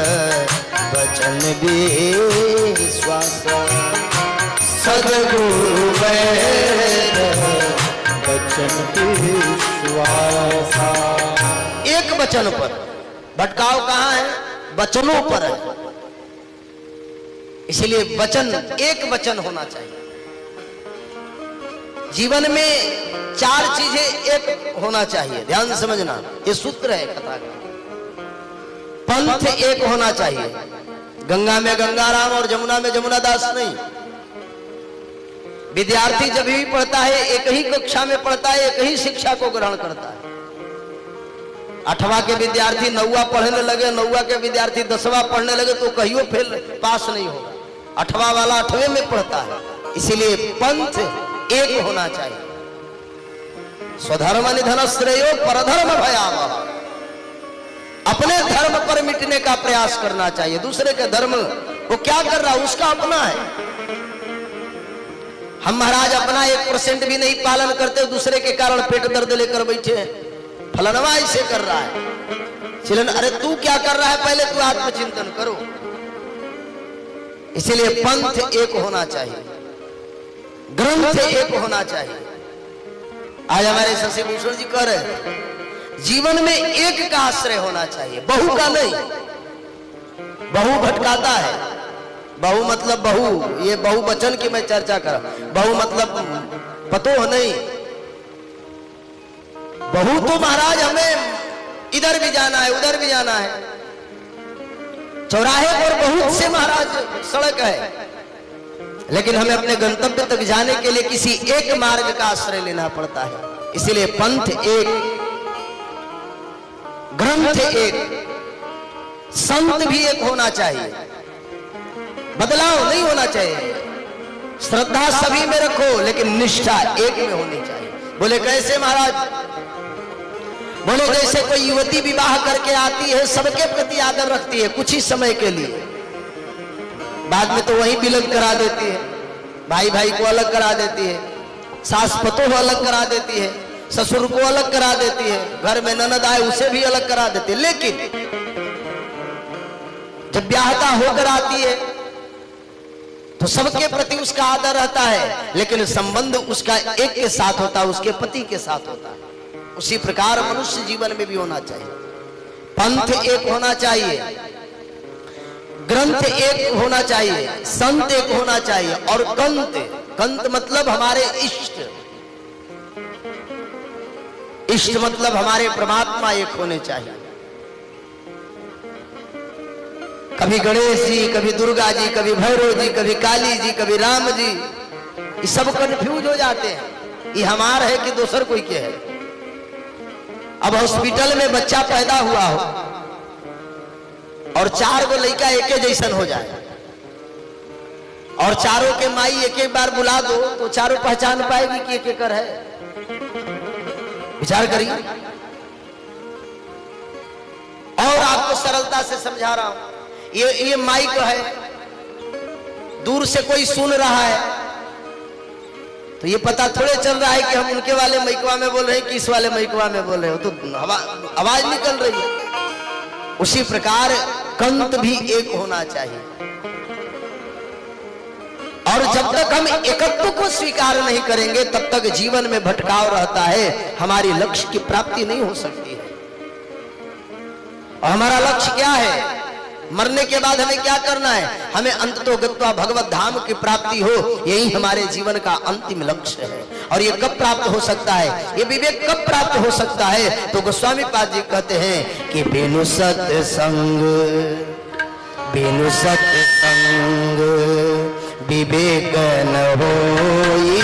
वचन विश्वास, सदगुरु वैद्य वचन विश्वास। एक वचन पर, भटकाव कहाँ है? वचनों पर है। इसलिए वचन, एक वचन होना चाहिए। जीवन में 4 चीजें एक होना चाहिए, ध्यान समझना, ये सूत्र है कथा का। पंथ एक होना चाहिए, गंगा में गंगाराम और जमुना में जमुनादास नहीं। विद्यार्थी जब भी पढ़ता है एक ही कक्षा में पढ़ता है, एक ही शिक्षा को ग्रहण करता है। 8वां के विद्यार्थी 9वां पढ़ने लगे, 9वां के विद्यार्थी 10वां पढ़ने लगे तो कहियो फेल पास नहीं होगा। 8वां वाला 8वें में पढ़ता है। इसीलिए पंथ एक होना चाहिए। स्वधर्म निधन श्रेयो परधर्म भयावह। अपने धर्म पर मिटने का प्रयास करना चाहिए। दूसरे के धर्म वो क्या कर रहा है उसका अपना है। हम महाराज अपना 1% भी नहीं पालन करते, दूसरे के कारण पेट दर्द लेकर बैठे हैं। फलनवा ऐसे कर रहा है, चिलन, अरे तू क्या कर रहा है पहले तू आत्मचिंतन करो। इसलिए पंथ एक होना चाहिए, ग्रंथ एक होना चाहिए। आज हमारे शशि भूषण जी कह रहे हैं जीवन में एक का आश्रय होना चाहिए, बहु का नहीं। बहु भटकाता है। बहु मतलब बहु, ये बहुवचन की मैं चर्चा कर, बहु मतलब पतो नहीं। बहु तो महाराज हमें इधर भी जाना है उधर भी जाना है, चौराहे पर बहुत से महाराज सड़क है, लेकिन हमें अपने गंतव्य तक जाने के लिए किसी एक मार्ग का आश्रय लेना पड़ता है। इसलिए पंथ एक, ग्रंथ एक, संत भी एक होना चाहिए। बदलाव नहीं होना चाहिए। श्रद्धा सभी में रखो लेकिन निष्ठा एक में होनी चाहिए। बोले कैसे महाराज? बोले जैसे कोई युवती विवाह करके आती है, सबके प्रति आदर रखती है कुछ ही समय के लिए, बाद में तो वही विलग करा देती है, भाई भाई को अलग करा देती है, सास पतों को अलग करा देती है, ससुर को अलग करा देती है, घर में ननद आए उसे भी अलग करा देती है। लेकिन जब ब्याहता होकर आती है तो सबके प्रति उसका आदर रहता है, लेकिन संबंध उसका एक के साथ होता है, उसके पति के साथ होता है। उसी प्रकार मनुष्य जीवन में भी होना चाहिए। पंथ एक होना चाहिए, ग्रंथ एक होना चाहिए, संत एक होना चाहिए, और कंत, कंत मतलब हमारे इष्ट, इष्ट मतलब हमारे परमात्मा एक होने चाहिए। कभी गणेश जी, कभी दुर्गा जी, कभी भैरव जी, कभी काली जी, कभी राम जी, ये सब कंफ्यूज हो जाते हैं, ये हमारा है कि दूसर कोई के है। अब हॉस्पिटल में बच्चा पैदा हुआ हो और 4 गो लड़का एक जैसन हो जाए और चारों के माई एक एक बार बुला दो तो चारों पहचान पाएगी कि एक एक है? विचार करिए। और आपको सरलता से समझा रहा हूं, ये माइक है, दूर से कोई सुन रहा है तो ये पता थोड़े चल रहा है कि हम उनके वाले माइकवा में बोल रहे हैं कि इस वाले माइकवा में बोल रहे हो, तो आवाज निकल रही है। उसी प्रकार कंत भी एक होना चाहिए। और जब तक हम एकत्व को स्वीकार नहीं करेंगे तब तक जीवन में भटकाव रहता है, हमारी लक्ष्य की प्राप्ति नहीं हो सकती है। और हमारा लक्ष्य क्या है? मरने के बाद हमें क्या करना है? हमें अंततो गत्वा भगवत धाम की प्राप्ति हो, यही हमारे जीवन का अंतिम लक्ष्य है। और ये कब प्राप्त हो सकता है? ये विवेक कब प्राप्त हो सकता है? तो गोस्वामी पाद जी कहते हैं कि बिनु सत्संग, बिनु सत्संग विवेक न होई,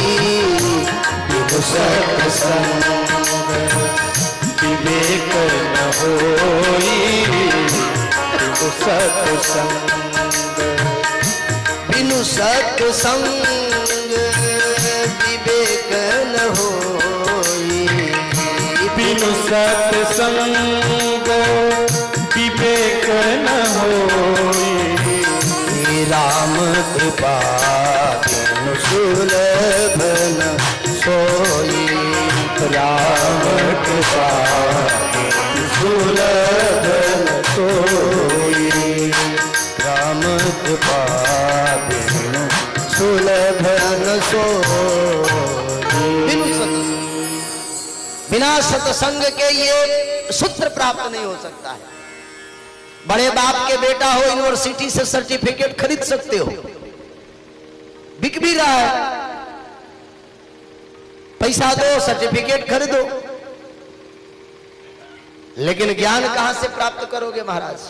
बिनु सत्संग विवेक न होई, बिनु सत्संग, बिनु सत्संग विवेक न होई, बिनु सत्संग विवेक न होई, राम कृपा बिनु सुलभ न सोई, राम कृपा बिनु सुलभ न सोई, राम कृपा बिनु सुलभ न सोई। बिना सत्संग के ये सूत्र प्राप्त नहीं हो सकता है। बड़े बाप के बेटा हो, यूनिवर्सिटी से सर्टिफिकेट खरीद सकते हो, बिक भी रहा है, पैसा दो सर्टिफिकेट खरीदो, लेकिन ज्ञान कहां से प्राप्त करोगे महाराज?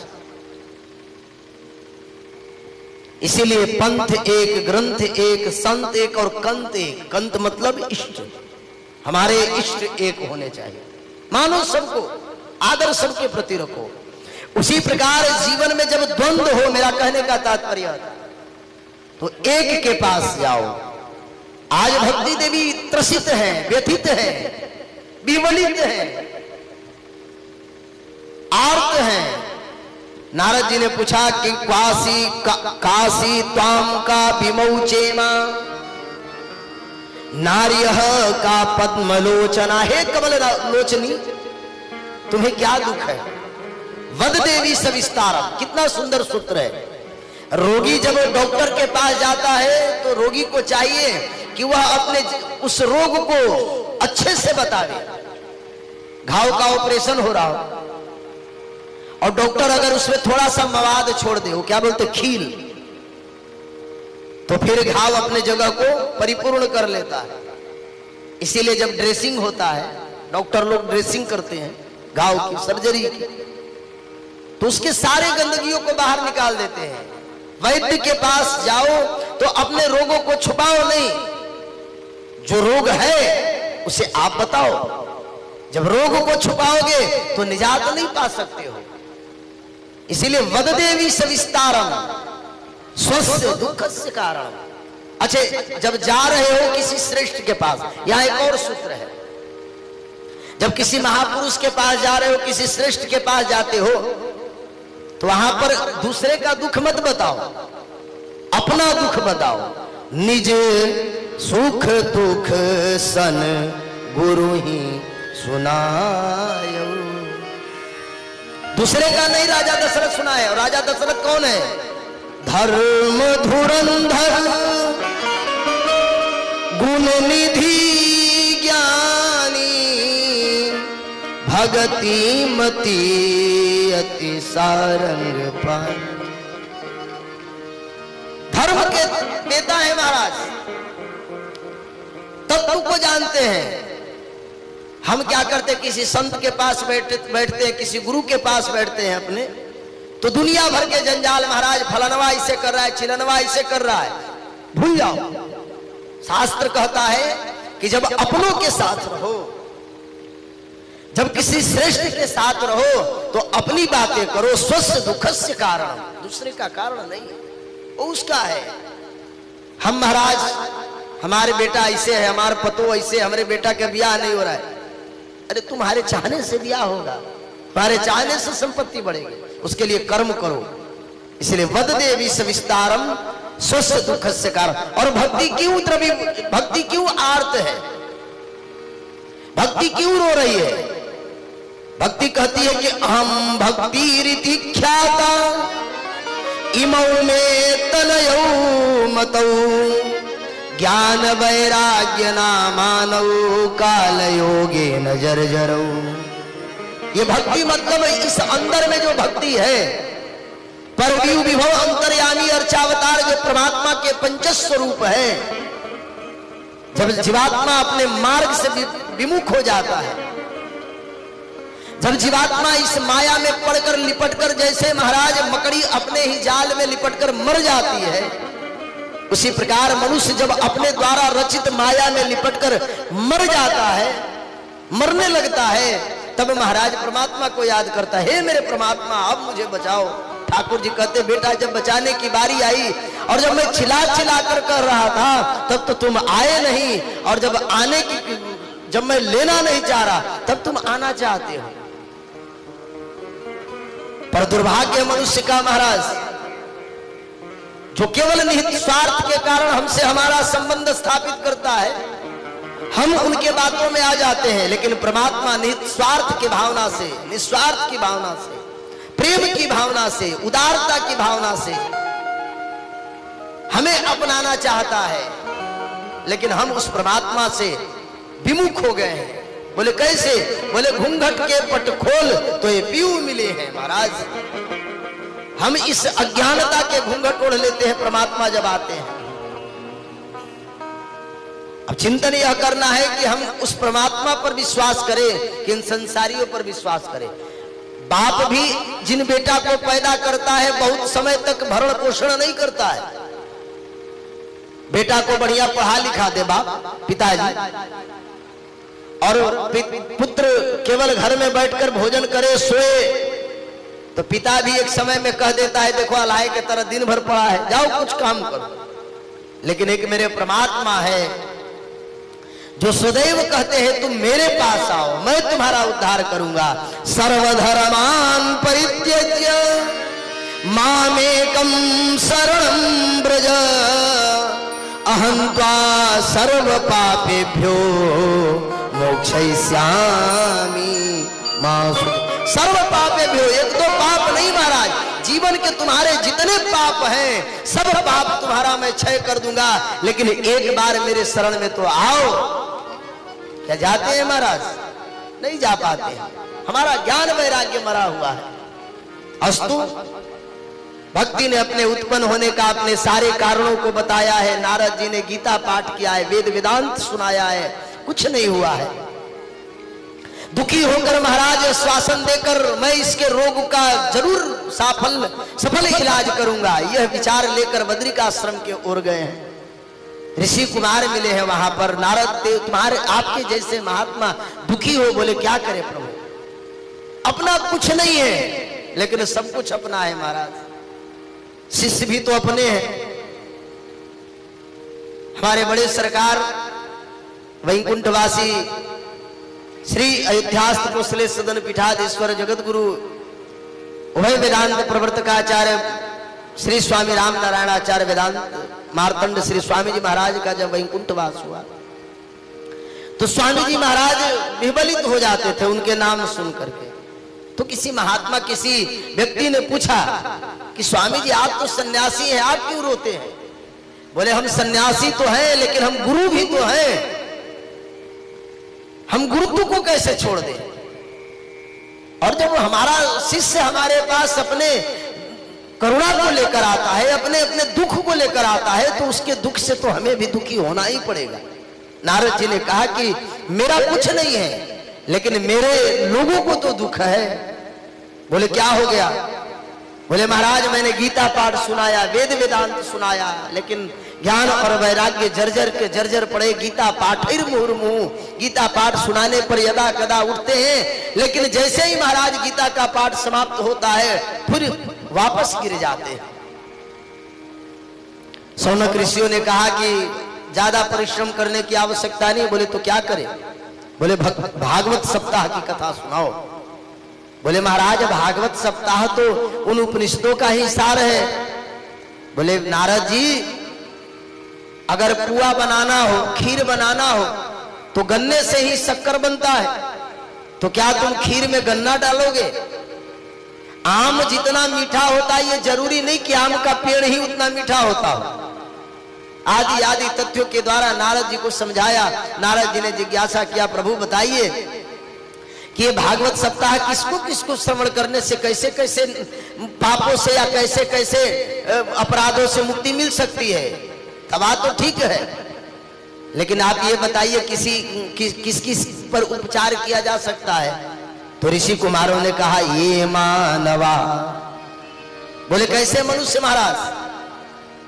इसीलिए पंथ एक, ग्रंथ एक, संत एक और कंत एक। कंत मतलब इष्ट, हमारे इष्ट एक होने चाहिए। मानो सबको, आदर सबके प्रति रखो। उसी प्रकार जीवन में जब द्वंद्व हो, मेरा कहने का तात्पर्य, तो एक के पास जाओ। आज भक्ति देवी त्रसित है, व्यथित है, विवलित है, आर्त है। नारद जी ने पूछा कि काशी त्वाम का विमौचेमा नार्यः का पद्मलोचना। हे कमल लोचनी, तुम्हें क्या दुख है? वद देवी सविस्तारम। कितना सुंदर सूत्र है। रोगी जब डॉक्टर के पास जाता है तो रोगी को चाहिए कि वह अपने उस रोग को अच्छे से बतावे। घाव का ऑपरेशन हो रहा हो और डॉक्टर अगर उसमें थोड़ा सा मवाद छोड़ दे, वो क्या बोलते, खील, तो फिर घाव अपने जगह को परिपूर्ण कर लेता है। इसीलिए जब ड्रेसिंग होता है, डॉक्टर लोग ड्रेसिंग करते हैं घाव की, सर्जरी की, तो उसके सारे गंदगियों को बाहर निकाल देते हैं। वैद्य के पास जाओ तो अपने रोगों को छुपाओ नहीं, जो रोग है उसे आप बताओ। जब रोग को छुपाओगे तो निजात नहीं पा सकते हो। इसीलिए वद देवी सविस्तारम स्वस्य दुःखस्य कारण। अच्छा, जब जा रहे हो किसी श्रेष्ठ के पास, यहां एक और सूत्र है। जब किसी महापुरुष के पास जा रहे हो, किसी श्रेष्ठ के पास जाते हो, तो वहां पर दूसरे का दुख मत बताओ, अपना दुख बताओ। निज सुख दुख सन गुरु ही सुनायो। दूसरे का नहीं राजा दशरथ सुनाए। और राजा दशरथ कौन है? धर्म धुरंधर गुण निधि ज्ञानी, भगति मति अति सारंग पान। धर्म के नेता है महाराज, तत्व को जानते हैं। हम क्या करते, किसी संत के पास बैठते हैं, किसी गुरु के पास बैठते हैं अपने, तो दुनिया भर के जंजाल, महाराज फलनवा इसे कर रहा है, चिलनवा इसे कर रहा है, भूल जाओ। शास्त्र कहता है कि जब अपनों के साथ रहो, जब किसी श्रेष्ठ के साथ रहो, तो अपनी बातें करो। स्वस्य दुखस्य कारण, दूसरे का कारण नहीं, वो उसका है। हम महाराज, हमारे बेटा ऐसे है, हमारे पतो ऐसे, हमारे बेटा का ब्याह नहीं हो रहा है। अरे तुम्हारे चाहने से ब्याह होगा, तुम्हारे चाहने से संपत्ति बढ़ेगी, उसके लिए कर्म करो। इसलिए वद देवी सविस्तारम स्वस्य दुःखस्य कारण। और भक्ति क्यों द्रवी, भक्ति क्यों आर्त है, भक्ति क्यों रो रही है? भक्ति कहती है कि अहम भक्ति रीति ख्याता इमौ में तनयौ मतौ, ज्ञान वैराग्य नामानौ काल योगे न जर्जरौ। ये भक्ति मतलब इस अंदर में जो भक्ति है, परवीव विभव अंतर्यामी अर्चावतार, जो परमात्मा के पंचस्वरूप है। जब जीवात्मा अपने मार्ग से विमुख हो जाता है, जब जीवात्मा इस माया में पड़कर लिपटकर, जैसे महाराज मकड़ी अपने ही जाल में लिपटकर मर जाती है, उसी प्रकार मनुष्य जब अपने द्वारा रचित माया में लिपटकर मर जाता है, मरने लगता है, तब महाराज परमात्मा को याद करता है, हे मेरे परमात्मा अब मुझे बचाओ। ठाकुर जी कहते, बेटा जब बचाने की बारी आई और जब मैं चिल्ला चिल्ला कर कह रहा था, तब तो तुम आए नहीं, और जब आने की, जब मैं लेना नहीं चाह रहा, तब तुम आना चाहते हो। पर दुर्भाग्य मनुष्य का महाराज, जो केवल निहित स्वार्थ के कारण हमसे हमारा संबंध स्थापित करता है, हम उनके बातों में आ जाते हैं। लेकिन परमात्मा निहित स्वार्थ की भावना से, निस्वार्थ की भावना से, प्रेम की भावना से, उदारता की भावना से हमें अपनाना चाहता है। लेकिन हम उस परमात्मा से विमुख हो गए हैं। बोले कैसे? बोले घूंघट के पट खोल तो ये पीऊ मिले हैं। महाराज, हम इस अज्ञानता के घूंघट ओढ़ लेते हैं परमात्मा जब आते हैं। अब चिंतन यह करना है कि हम उस परमात्मा पर विश्वास करें कि इन संसारियों पर विश्वास करें। बाप भी जिन बेटा को पैदा करता है बहुत समय तक भरण पोषण नहीं करता है। बेटा को बढ़िया पढ़ा लिखा दे बाप, पिताजी, और पुत्र केवल घर में बैठकर भोजन करे, सोए, तो पिता भी एक समय में कह देता है देखो अलाय के तरह दिन भर पड़ा है, जाओ कुछ काम करो। लेकिन एक मेरे परमात्मा है जो सदैव कहते हैं तुम मेरे पास आओ, मैं तुम्हारा उद्धार करूंगा। सर्वधर्मान परित्यज्य मामेकं शरणं व्रज, अहं त्वा सर्व पापेभ्यो मोक्षयिष्यामि मा सर्व पापेभ्यो। एक दो पाप नहीं महाराज, जीवन के तुम्हारे जितने पाप हैं सब पाप तुम्हारा मैं क्षय कर दूंगा। लेकिन एक बार मेरे शरण में तो आओ। क्या जाते हैं महाराज? नहीं जा पाते। हमारा ज्ञान वैराग्य मरा हुआ है। अस्तु, भक्ति ने अपने उत्पन्न होने का अपने सारे कारणों को बताया है। नारद जी ने गीता पाठ किया है, वेद वेदांत सुनाया है, कुछ नहीं हुआ है। दुखी होकर महाराज श्वासन देकर मैं इसके रोग का जरूर सफल इलाज करूंगा, यह विचार लेकर बद्रिकाश्रम के ओर गए हैं। ऋषि कुमार मिले हैं वहां पर। नारद देव तुम्हारे आपके जैसे महात्मा दुखी हो, बोले क्या करे प्रभु, अपना कुछ नहीं है लेकिन सब कुछ अपना है महाराज। शिष्य भी तो अपने हैं। हमारे बड़े सरकार वैकुंठवासी श्री अयोध्यास्थ कुशले सदन पीठाधीश्वर जगत गुरु उभय वेदांत प्रवर्तकाचार्य श्री स्वामी राम नारायणाचार्य वेदांत मार्तंड श्री स्वामी जी महाराज का जब वैकुंठवास हुआ तो स्वामी जी महाराज विह्वलित हो जाते थे उनके नाम सुन करके। तो किसी महात्मा, किसी व्यक्ति ने पूछा कि स्वामी जी आप तो सन्यासी हैं, आप क्यों रोते हैं? बोले हम सन्यासी तो हैं लेकिन हम गुरु भी तो हैं, हम गुरुत्व को कैसे छोड़ दें? और जब हमारा शिष्य हमारे पास अपने करुणा को लेकर आता है, अपने अपने दुख को लेकर आता है, तो उसके दुख से तो हमें भी दुखी होना ही पड़ेगा। नारद जी ने कहा कि मेरा कुछ नहीं है लेकिन मेरे लोगों को तो दुख है। बोले क्या हो गया? बोले महाराज मैंने गीता पाठ सुनाया, वेद वेदांत सुनाया, लेकिन ज्ञान और वैराग्य जर्जर के जर्जर पड़े। गीता पाठिर मुहुर्मुहु, गीता पाठ सुनाने पर यदा कदा उठते हैं, लेकिन जैसे ही महाराज गीता का पाठ समाप्त होता है फिर वापस गिर जाते हैं। सौनक ऋषियों ने कहा कि ज्यादा परिश्रम करने की आवश्यकता नहीं। बोले तो क्या करें? बोले भागवत सप्ताह की कथा सुनाओ। बोले महाराज भागवत सप्ताह तो उन उपनिषदों का ही सार है। बोले नारद जी अगर पुआ बनाना हो, खीर बनाना हो तो गन्ने से ही शक्कर बनता है, तो क्या तुम खीर में गन्ना डालोगे? आम जितना मीठा होता है ये जरूरी नहीं कि आम का पेड़ ही उतना मीठा होता हो। आदि आदि तथ्यों के द्वारा नारद जी को समझाया। नारद जी ने जिज्ञासा किया प्रभु बताइए कि ये भागवत सप्ताह किसको किसको श्रवण करने से कैसे कैसे पापों से या कैसे कैसे अपराधों से मुक्ति मिल सकती है? तब तो ठीक है, लेकिन आप ये बताइए किस किस पर उपचार किया जा सकता है? तो ऋषि कुमारों ने कहा ये मानवा। बोले कैसे मनुष्य महाराज?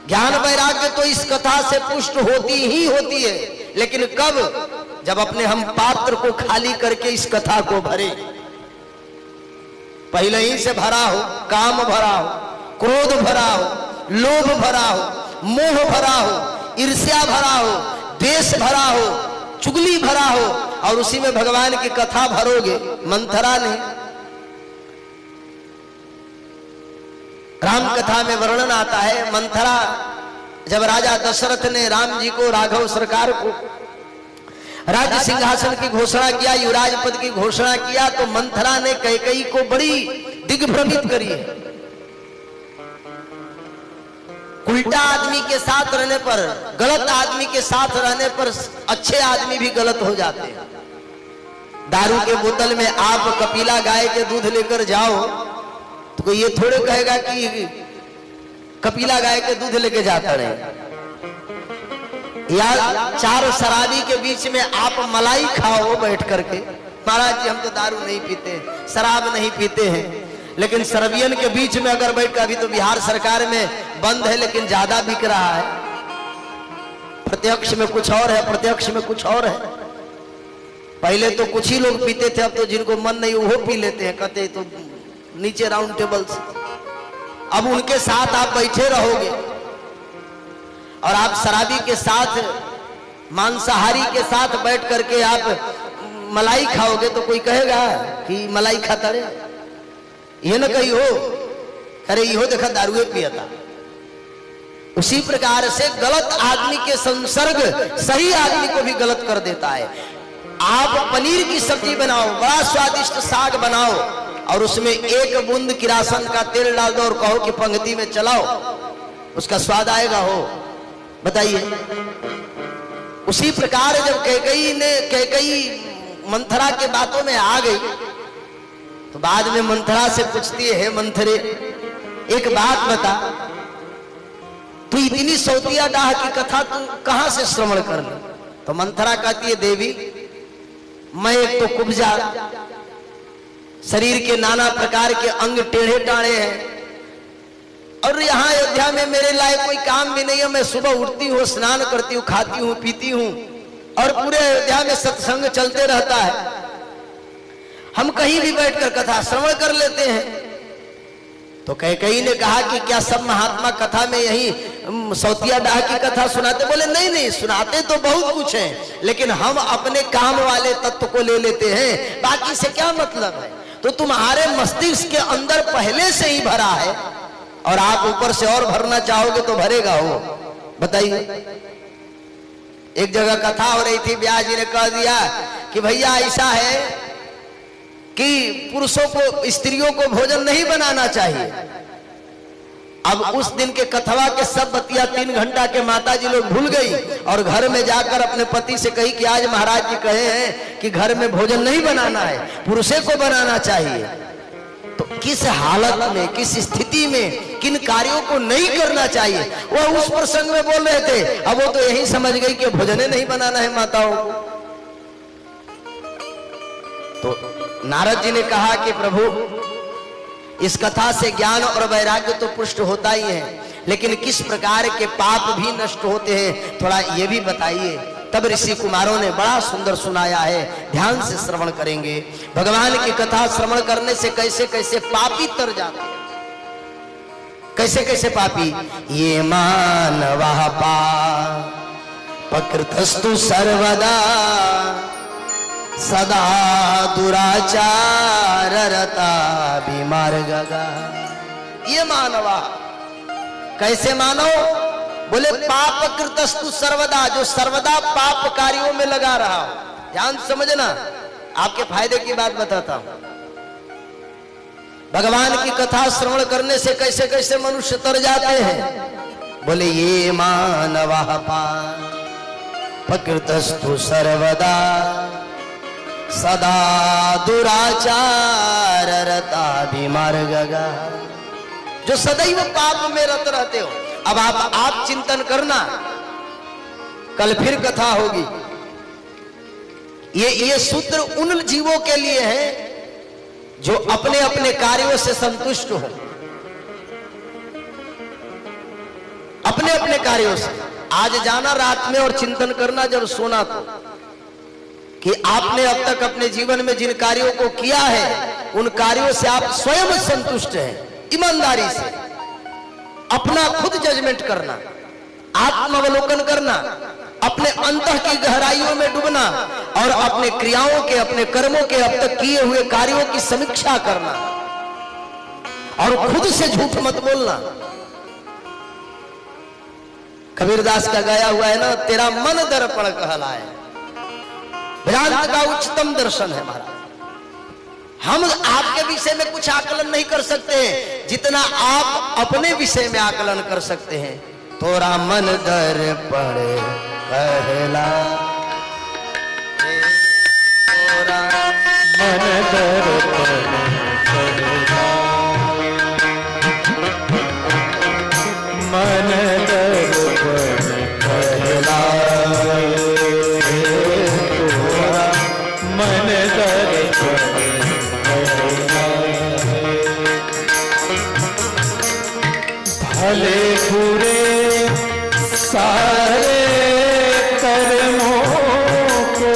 ज्ञान वैराग्य तो इस कथा से पुष्ट होती ही होती है, लेकिन कब? जब अपने हम पात्र को खाली करके इस कथा को भरे। पहले ही से भरा हो, काम भरा हो, क्रोध भरा हो, लोभ भरा हो, मोह भरा हो, ईर्ष्या भरा हो, द्वेष भरा हो, चुगली भरा हो, और उसी में भगवान की कथा भरोगे, मंथरा नहीं। राम कथा में वर्णन आता है, मंथरा जब राजा दशरथ ने राम जी को, राघव सरकार को राज्य सिंहासन की घोषणा किया, युवराज पद की घोषणा किया, तो मंथरा ने कैकेयी को बड़ी दिग्भ्रमित करी। उल्टा आदमी के साथ रहने पर, गलत आदमी के साथ रहने पर अच्छे आदमी भी गलत हो जाते हैं। दारू के बोतल में आप कपिला गाय के दूध लेकर जाओ तो कोई ये थोड़े कहेगा कि कपिला गाय के दूध लेके जाता रहे। या 4 शराबी के बीच में आप मलाई खाओ बैठ करके, महाराज जी हम तो दारू नहीं पीते, शराब नहीं पीते हैं, लेकिन शराबियन के बीच में अगर बैठ कर, अभी तो बिहार सरकार में बंद है लेकिन ज्यादा बिक रहा है, प्रत्यक्ष में कुछ और है, प्रत्यक्ष में कुछ और है। पहले तो कुछ ही लोग पीते थे, अब तो जिनको मन नहीं वो पी लेते हैं, कहते तो नीचे राउंड टेबल से। अब उनके साथ आप बैठे रहोगे और आप शराबी के साथ, मांसाहारी के साथ बैठ करके आप मलाई खाओगे तो कोई कहेगा कि मलाई खाता रे, ये न कही हो, अरे यो देखा दारुए पियता। उसी प्रकार से गलत आदमी के संसर्ग सही आदमी को भी गलत कर देता है। आप पनीर की सब्जी बनाओ, बड़ा स्वादिष्ट साग बनाओ और उसमें 1 बूंद किरासन का तेल डाल दो और कहो कि पंक्ति में चलाओ, उसका स्वाद आएगा हो? बताइए। उसी प्रकार जब कैकेयी मंथरा के बातों में आ गई तो बाद में मंथरा से पूछती है, हे मंथरे एक बात बता, तू इतनी सौतिया डाह की कथा तू कहां से श्रवण कर ली? तो मंथरा कहती है, देवी मैं एक तो कुब्जा, शरीर के नाना प्रकार के अंग टेढ़े टाढ़े हैं और यहाँ अयोध्या में मेरे लायक कोई काम भी नहीं है। मैं सुबह उठती हूँ, स्नान करती हूँ, खाती हूँ, पीती हूँ और पूरे अयोध्या में सत्संग चलते रहता है। हम कहीं भी बैठकर कथा श्रवण कर लेते हैं। तो कैकेयी ने कहा कि क्या सब महात्मा कथा में यही सौतिया डाह की कथा सुनाते? बोले नहीं नहीं, सुनाते तो बहुत कुछ है, लेकिन हम अपने काम वाले तत्व को ले लेते हैं, बाकी से क्या मतलब है? तो तुम्हारे मस्तिष्क के अंदर पहले से ही भरा है और आप ऊपर से और भरना चाहोगे तो भरेगा हो? बताइए। एक जगह कथा हो रही थी, व्यास जी ने कह दिया कि भैया ऐसा है कि पुरुषों को, स्त्रियों को भोजन नहीं बनाना चाहिए। अब उस दिन के कथवा के सब बतिया 3 घंटा के माता जी लोग भूल गई और घर में जाकर अपने पति से कही कि आज महाराज जी कहे हैं कि घर में भोजन नहीं बनाना है, पुरुषों को बनाना चाहिए। तो किस हालत में, किस स्थिति में, किन कार्यों को नहीं करना चाहिए वह उस प्रसंग में बोल रहे थे। अब वो तो यही समझ गई कि भोजन नहीं बनाना है माताओं को। तो नारद जी ने कहा कि प्रभु इस कथा से ज्ञान और वैराग्य तो पुष्ट होता ही है, लेकिन किस प्रकार के पाप भी नष्ट होते हैं थोड़ा ये भी बताइए। तब ऋषि कुमारों ने बड़ा सुंदर सुनाया है, ध्यान से श्रवण करेंगे। भगवान की कथा श्रवण करने से कैसे कैसे पापी तर जाते हैं, कैसे कैसे पापी। ये मानवा पापकृतस्तु सर्वदा सदा दुराचार रता विमार्गगा। ये मानवा, कैसे मानो? बोले पाप कृतस्तु सर्वदा, जो सर्वदा पाप कार्यों में लगा रहा। ध्यान समझना, आपके फायदे की बात बताता हूं। भगवान की कथा श्रवण करने से कैसे कैसे मनुष्य तर जाते हैं। बोले ये मानवा पापकृतस्तु सर्वदा सदा दुराचार रता विमार्गगा। जो सदैव पाप में रत रहते हो। अब आप चिंतन करना, कल फिर कथा होगी। ये सूत्र उन जीवों के लिए है जो अपने अपने कार्यों से संतुष्ट हो, अपने अपने कार्यों से। आज जाना रात में और चिंतन करना जब सोना तो, कि आपने अब तक अपने जीवन में जिन कार्यों को किया है उन कार्यों से आप स्वयं संतुष्ट हैं। ईमानदारी से अपना खुद जजमेंट करना, आत्मावलोकन करना, अपने अंतः की गहराइयों में डूबना और अपने क्रियाओं के, अपने कर्मों के, अब तक किए हुए कार्यों की समीक्षा करना और खुद से झूठ मत बोलना। कबीरदास का गाया हुआ है ना, तेरा मन दर्पण कहलाए, वेदांत का उच्चतम दर्शन है महाराज। हम आपके विषय में कुछ आकलन नहीं कर सकते हैं जितना आप अपने विषय में आकलन कर सकते हैं। तोरा मन दर्पण कहला, तोरा मन दर्पण कहला, मन दर्पण कहला, तोरा मन दर्पण भले बुरे सारे कर्मों को,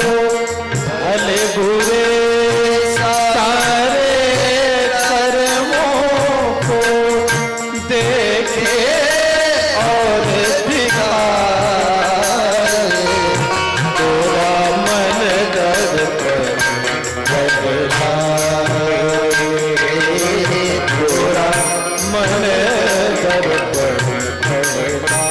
भले बुरे सारे कर्मों को देखे और दिखाए, तोरा मन दर्पण कहलाए, तोरा मन दर्पण कहलाए।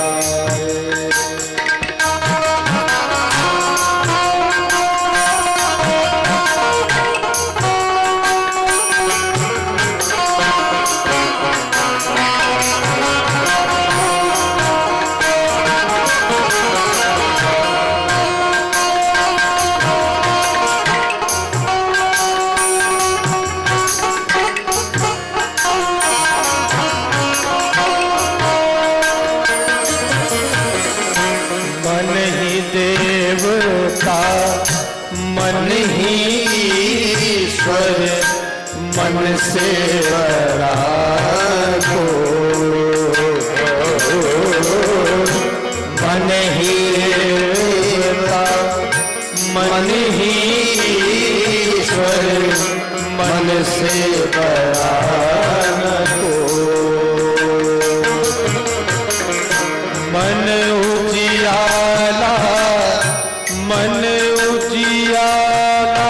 मन ही ईश्वर, मन से बड़ा को, मन ही देवता, मन ही ईश्वर, मन से बड़ा को। मन उजियाला, मन उजियाला,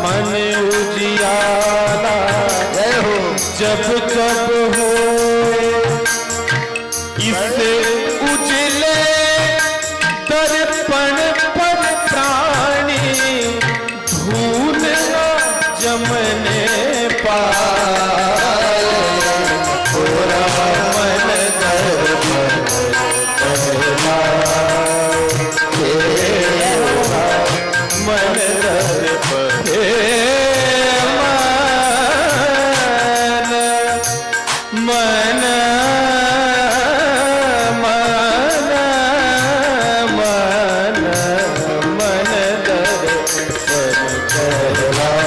मन उजियाला, जब जब हो इसे उजले दर्पण पर प्राणी, धूल न जमने पाए, तोरा मन दर्पण कहलाए, मन दर्पण मन मन मन मन दर्पण कहलाए।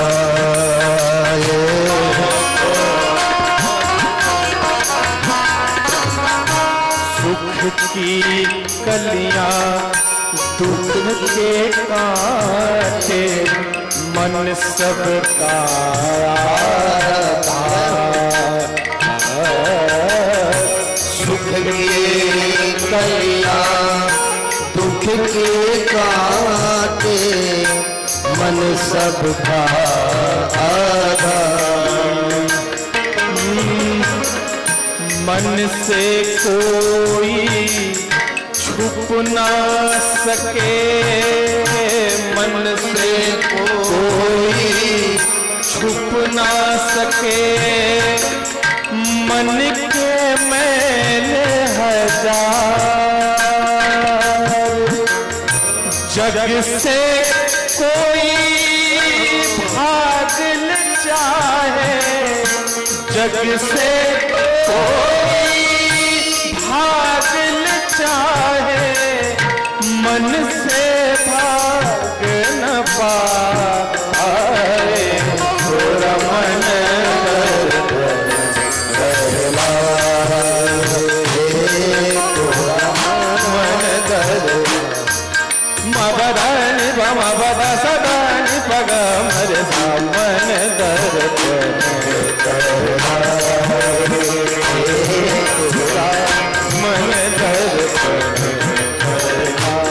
सुख की कलियां दुख के कांटे, मन सबका सुख के कलियां दुख के कांटे, मन सबका आधार। मन से कोई छुप ना सके, मन से कोई छुप ना सके, मन के मैंने हजार, जग से कोई भाग न चाहे, जग से कोई भाग न चाहे, मन से भाग न पाए, तोरा मन दर्पण कहलाए, तोरा मन दर्पण। मबदानि बमबदा सदानि पग मरे मन दर्पण कहलाए, तोरा मन दर्पण कहलाए।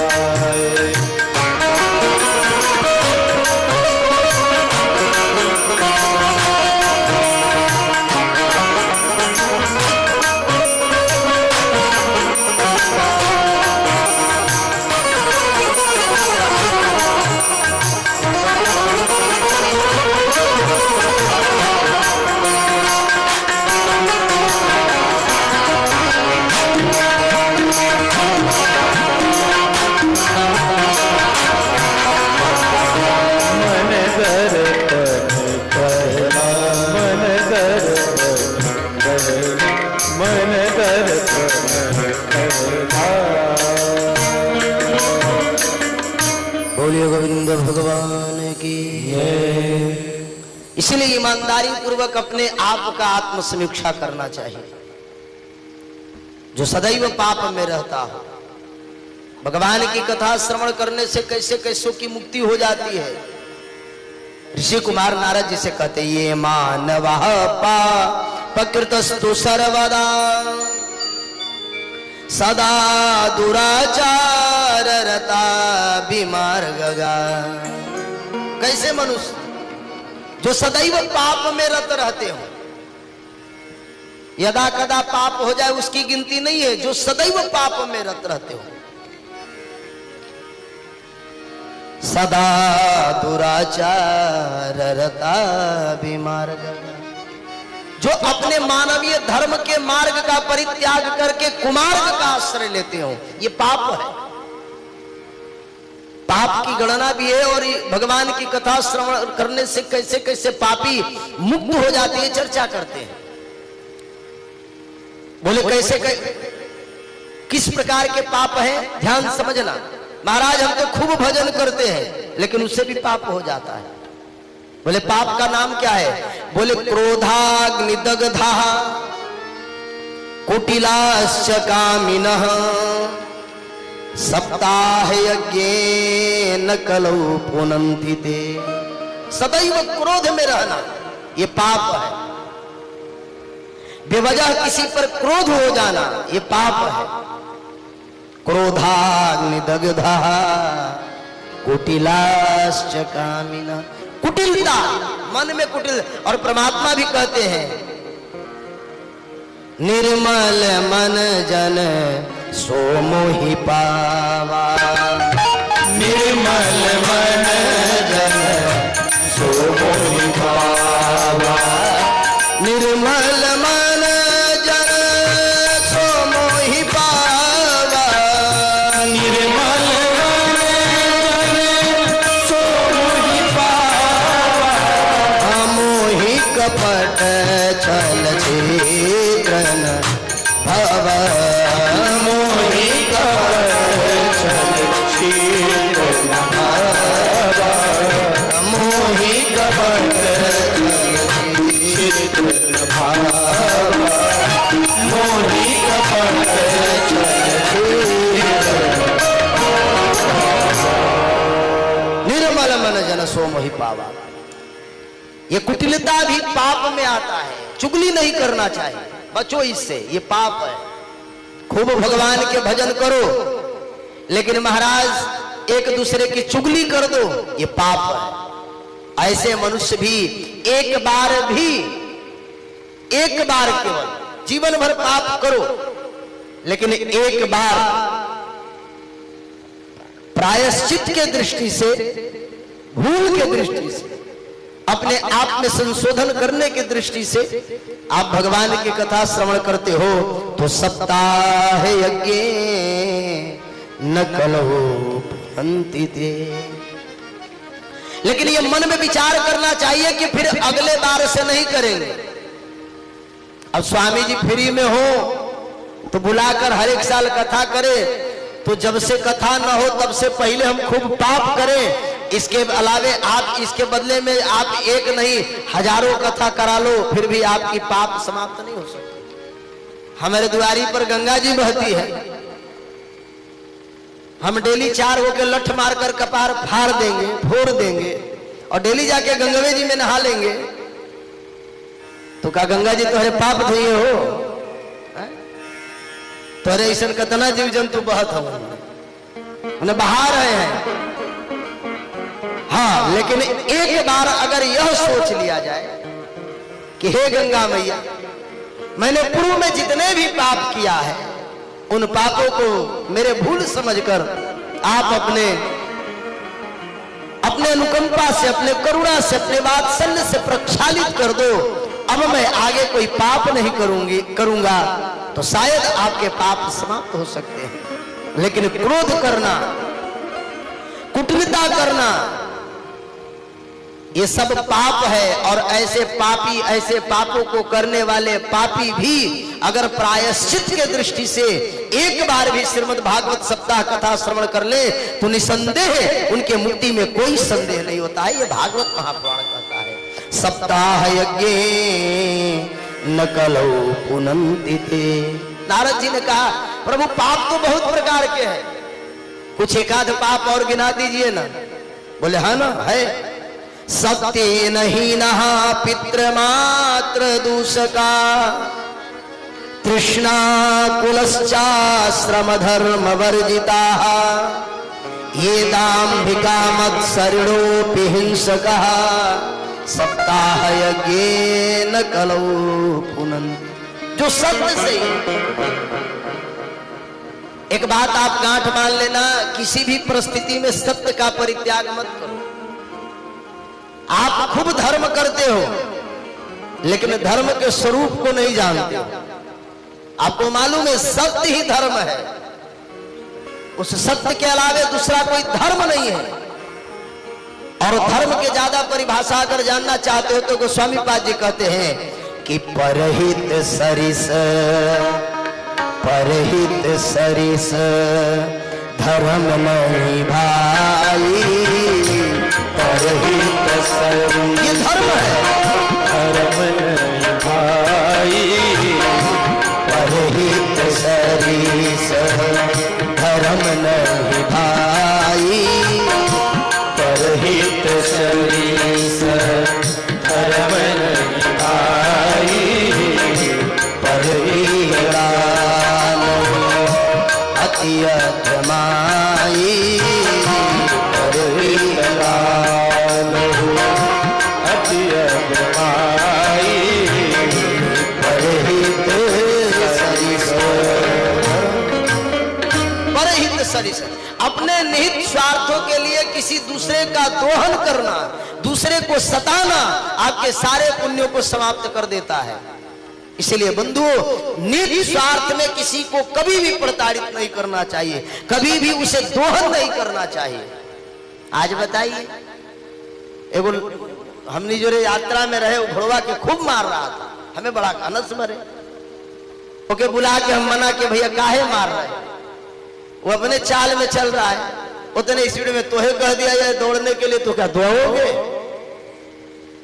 बोलिए गोविंद भगवान की। इसलिए ईमानदारी पूर्वक अपने आप का आत्मसमीक्षा करना चाहिए। जो सदैव पाप में रहता हो, भगवान की कथा श्रवण करने से कैसे कैसों की मुक्ति हो जाती है। ऋषि कुमार नारद जी से कहते, ये मानव पापकृतस्तु सर्वदा सदा दुराचार रता विमार्गगा। कैसे मनुष्य जो सदैव पाप में रत रहते हो, यदा कदा पाप हो जाए उसकी गिनती नहीं है, जो सदैव पाप में रत रहते हो, सदा दुराचार रता विमार्गगा। जो अपने मानवीय धर्म के मार्ग का परित्याग करके कुमार्ग का आश्रय लेते हो, ये पाप है। पाप की गणना भी है और भगवान की कथा श्रवण करने से कैसे कैसे पापी मुक्त हो जाते हैं, चर्चा करते हैं। बोले कैसे किस प्रकार के पाप हैं, ध्यान समझना। महाराज हम तो खूब भजन करते हैं लेकिन उससे भी पाप हो जाता है। बोले पाप का नाम क्या है? बोले क्रोधाग्निदग्धा कुटिलाश्च कामिनः सप्ताह यज्ञेन कलौ पुनन्ति ते। सदैव क्रोध में रहना ये पाप है। बेवजह किसी पर क्रोध हो जाना ये पाप है। क्रोधाग्निदग्धा कुटिलाश्च कामिनः। कुटिलता, मन में कुटिल। और परमात्मा भी कहते हैं, निर्मल मन जन सो मोहि पावा। निर्मल मन जन सो मोहि पावा। निर्मल मन जन सो मोहि पावा। निर्मल मन जन सो मोहि पावा। मोहि कपट छल छेत्रन भव। मोहि कपट छल छेत्रन भव। मोहि कपट छल छेत्रन भव। मोहि कपट छल छेत्रन। निर्मल मन जन सो मोहि पावा। ये कुटिलता भी पाप में आता है। चुगली नहीं करना चाहिए, बचो इससे, ये पाप है। खूब भगवान के भजन करो लेकिन महाराज एक दूसरे की चुगली कर दो, ये पाप है। ऐसे मनुष्य भी एक बार केवल जीवन भर पाप करो लेकिन एक बार प्रायश्चित के दृष्टि से, भूल के दृष्टि से, अपने आप में संशोधन करने की दृष्टि से आप भगवान की कथा श्रवण करते हो तो सप्ताह यज्ञ न कलहो पुनन्ति ते। लेकिन ये मन में विचार करना चाहिए कि फिर अगले बार से नहीं करेंगे। अब स्वामी जी फ्री में हो तो बुलाकर हर एक साल कथा करे, तो जब से कथा न हो तब से पहले हम खूब पाप करें। इसके अलावे आप इसके बदले में आप एक नहीं हजारों कथा करा लो, फिर भी आपकी पाप समाप्त नहीं हो सकती। हमारे द्वारी पर गंगा जी बहती है, हम डेली 4 होकर लठ मारकर कपार फाड़ देंगे, फोड़ देंगे और डेली जाके गंगवे जी में नहा लेंगे तो क्या गंगा जी तुम्हारे पाप धोए हो? तोरे ऐसा कतना जीव जंतु बहत हो, उन्हें बहा रहे हैं। हाँ, लेकिन एक बार अगर यह सोच लिया जाए कि हे गंगा मैया, मैंने पूर्व में जितने भी पाप किया है उन पापों को मेरे भूल समझकर आप अपने अनुकंपा से, अपने करुणा से, अपने वात्सल्य से प्रक्षालित कर दो। अब मैं आगे कोई पाप नहीं करूंगा तो शायद आपके पाप समाप्त हो सकते हैं। लेकिन क्रोध करना, कुटिलता करना, ये सब पाप है। और ऐसे पापी, ऐसे पापों को करने वाले पापी भी अगर प्रायश्चित के दृष्टि से एक बार भी श्रीमद् भागवत सप्ताह कथा श्रवण कर ले तो निसंदेह उनके मुक्ति में कोई संदेह नहीं होता है। ये भागवत महापुराण कहता है। सप्ताह यज्ञ न कलौ पुनन्ति ते। नारद जी ने कहा प्रभु पाप तो बहुत प्रकार के हैं, कुछ एकाध पाप और गिना दीजिए ना। बोले हाँ ना है। सत्य नहीं नहा पितृमात्र दूषका, तृष्णा कुलश्चाश्रम धर्म वर्जिता, ये दाम्भिका मत्सरिणोऽपि हिंसकः, सप्ताह यज्ञ न कलौ पुनन्ति। जो सत्य से, एक बात आप गांठ मान लेना, किसी भी परिस्थिति में सत्य का परित्याग मत करो। आप खूब धर्म करते हो लेकिन धर्म के स्वरूप को नहीं जानते हो। आपको मालूम है सत्य ही धर्म है, उस सत्य के अलावे दूसरा कोई धर्म नहीं है। और धर्म के ज्यादा परिभाषा अगर जानना चाहते हो तो गोस्वामी पाद जी कहते हैं कि परहित सरिस धर्म नहीं भाई, परहित सरिस ये धर्म है, धर्म नहीं भाई, परहित सरिस धर्म नहीं भाई, परहित सरिस धर्म नहीं भाई, अति अधमाई, अति अधमाई, परहित सरिस। अपने निहित स्वार्थों के लिए किसी दूसरे का दोहन करना, दूसरे को सताना आपके सारे पुण्यों को समाप्त कर देता है। इसलिए बंधुओं, निज स्वार्थ में किसी को कभी भी प्रताड़ित नहीं करना चाहिए, कभी भी उसे दोहन नहीं करना चाहिए। आज बताइए, एगो हमने जो यात्रा में रहे घोड़वा के खूब मार रहा था, हमें बड़ा अनस मरे। ओके बुला के हम मना के भैया काहे मार रहे, वो अपने चाल में चल रहा है, उतने स्पीड में तोहे कह दिया जाए दौड़ने के लिए तो क्या दौड़ोगे।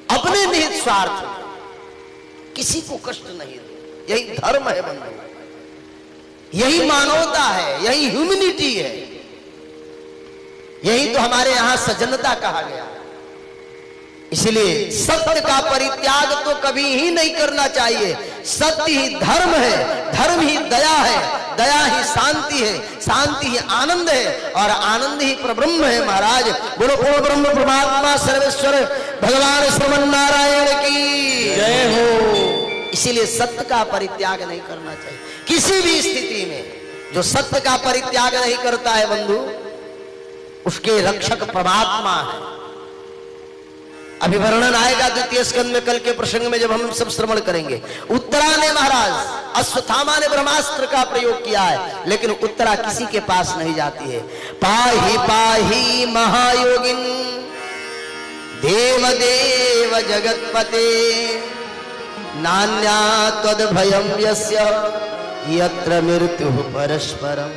अपने निहित स्वार्थ, किसी को कष्ट नहीं दे, यही धर्म है बंधु, यही मानवता है, यही ह्यूमैनिटी है, यही तो हमारे यहां सज्जनता कहा गया। इसलिए सत्य का परित्याग तो कभी ही नहीं करना चाहिए। सत्य ही धर्म है, धर्म ही दया है, दया ही शांति है, शांति ही आनंद है और आनंद ही परब्रह्म है। महाराज बोलो पूर्ण ब्रह्म परमात्मा सर्वेश्वर भगवान श्रीमन नारायण की जय हो। इसीलिए सत्य का परित्याग नहीं करना चाहिए किसी भी स्थिति में। जो सत्य का परित्याग नहीं करता है बंधु, उसके रक्षक परमात्मा है। अभी वर्णन आएगा द्वितीय स्कंद में, कल के प्रसंग में जब हम सब श्रवण करेंगे। उत्तरा ने महाराज, अश्वत्थामा ने ब्रह्मास्त्र का प्रयोग किया है, लेकिन उत्तरा किसी के पास नहीं जाती है। पाहि पाहि महायोगिन देव देव जगतपते, नान्या त्वद्भयं यस्य यत्र मृत्यु परस्परम।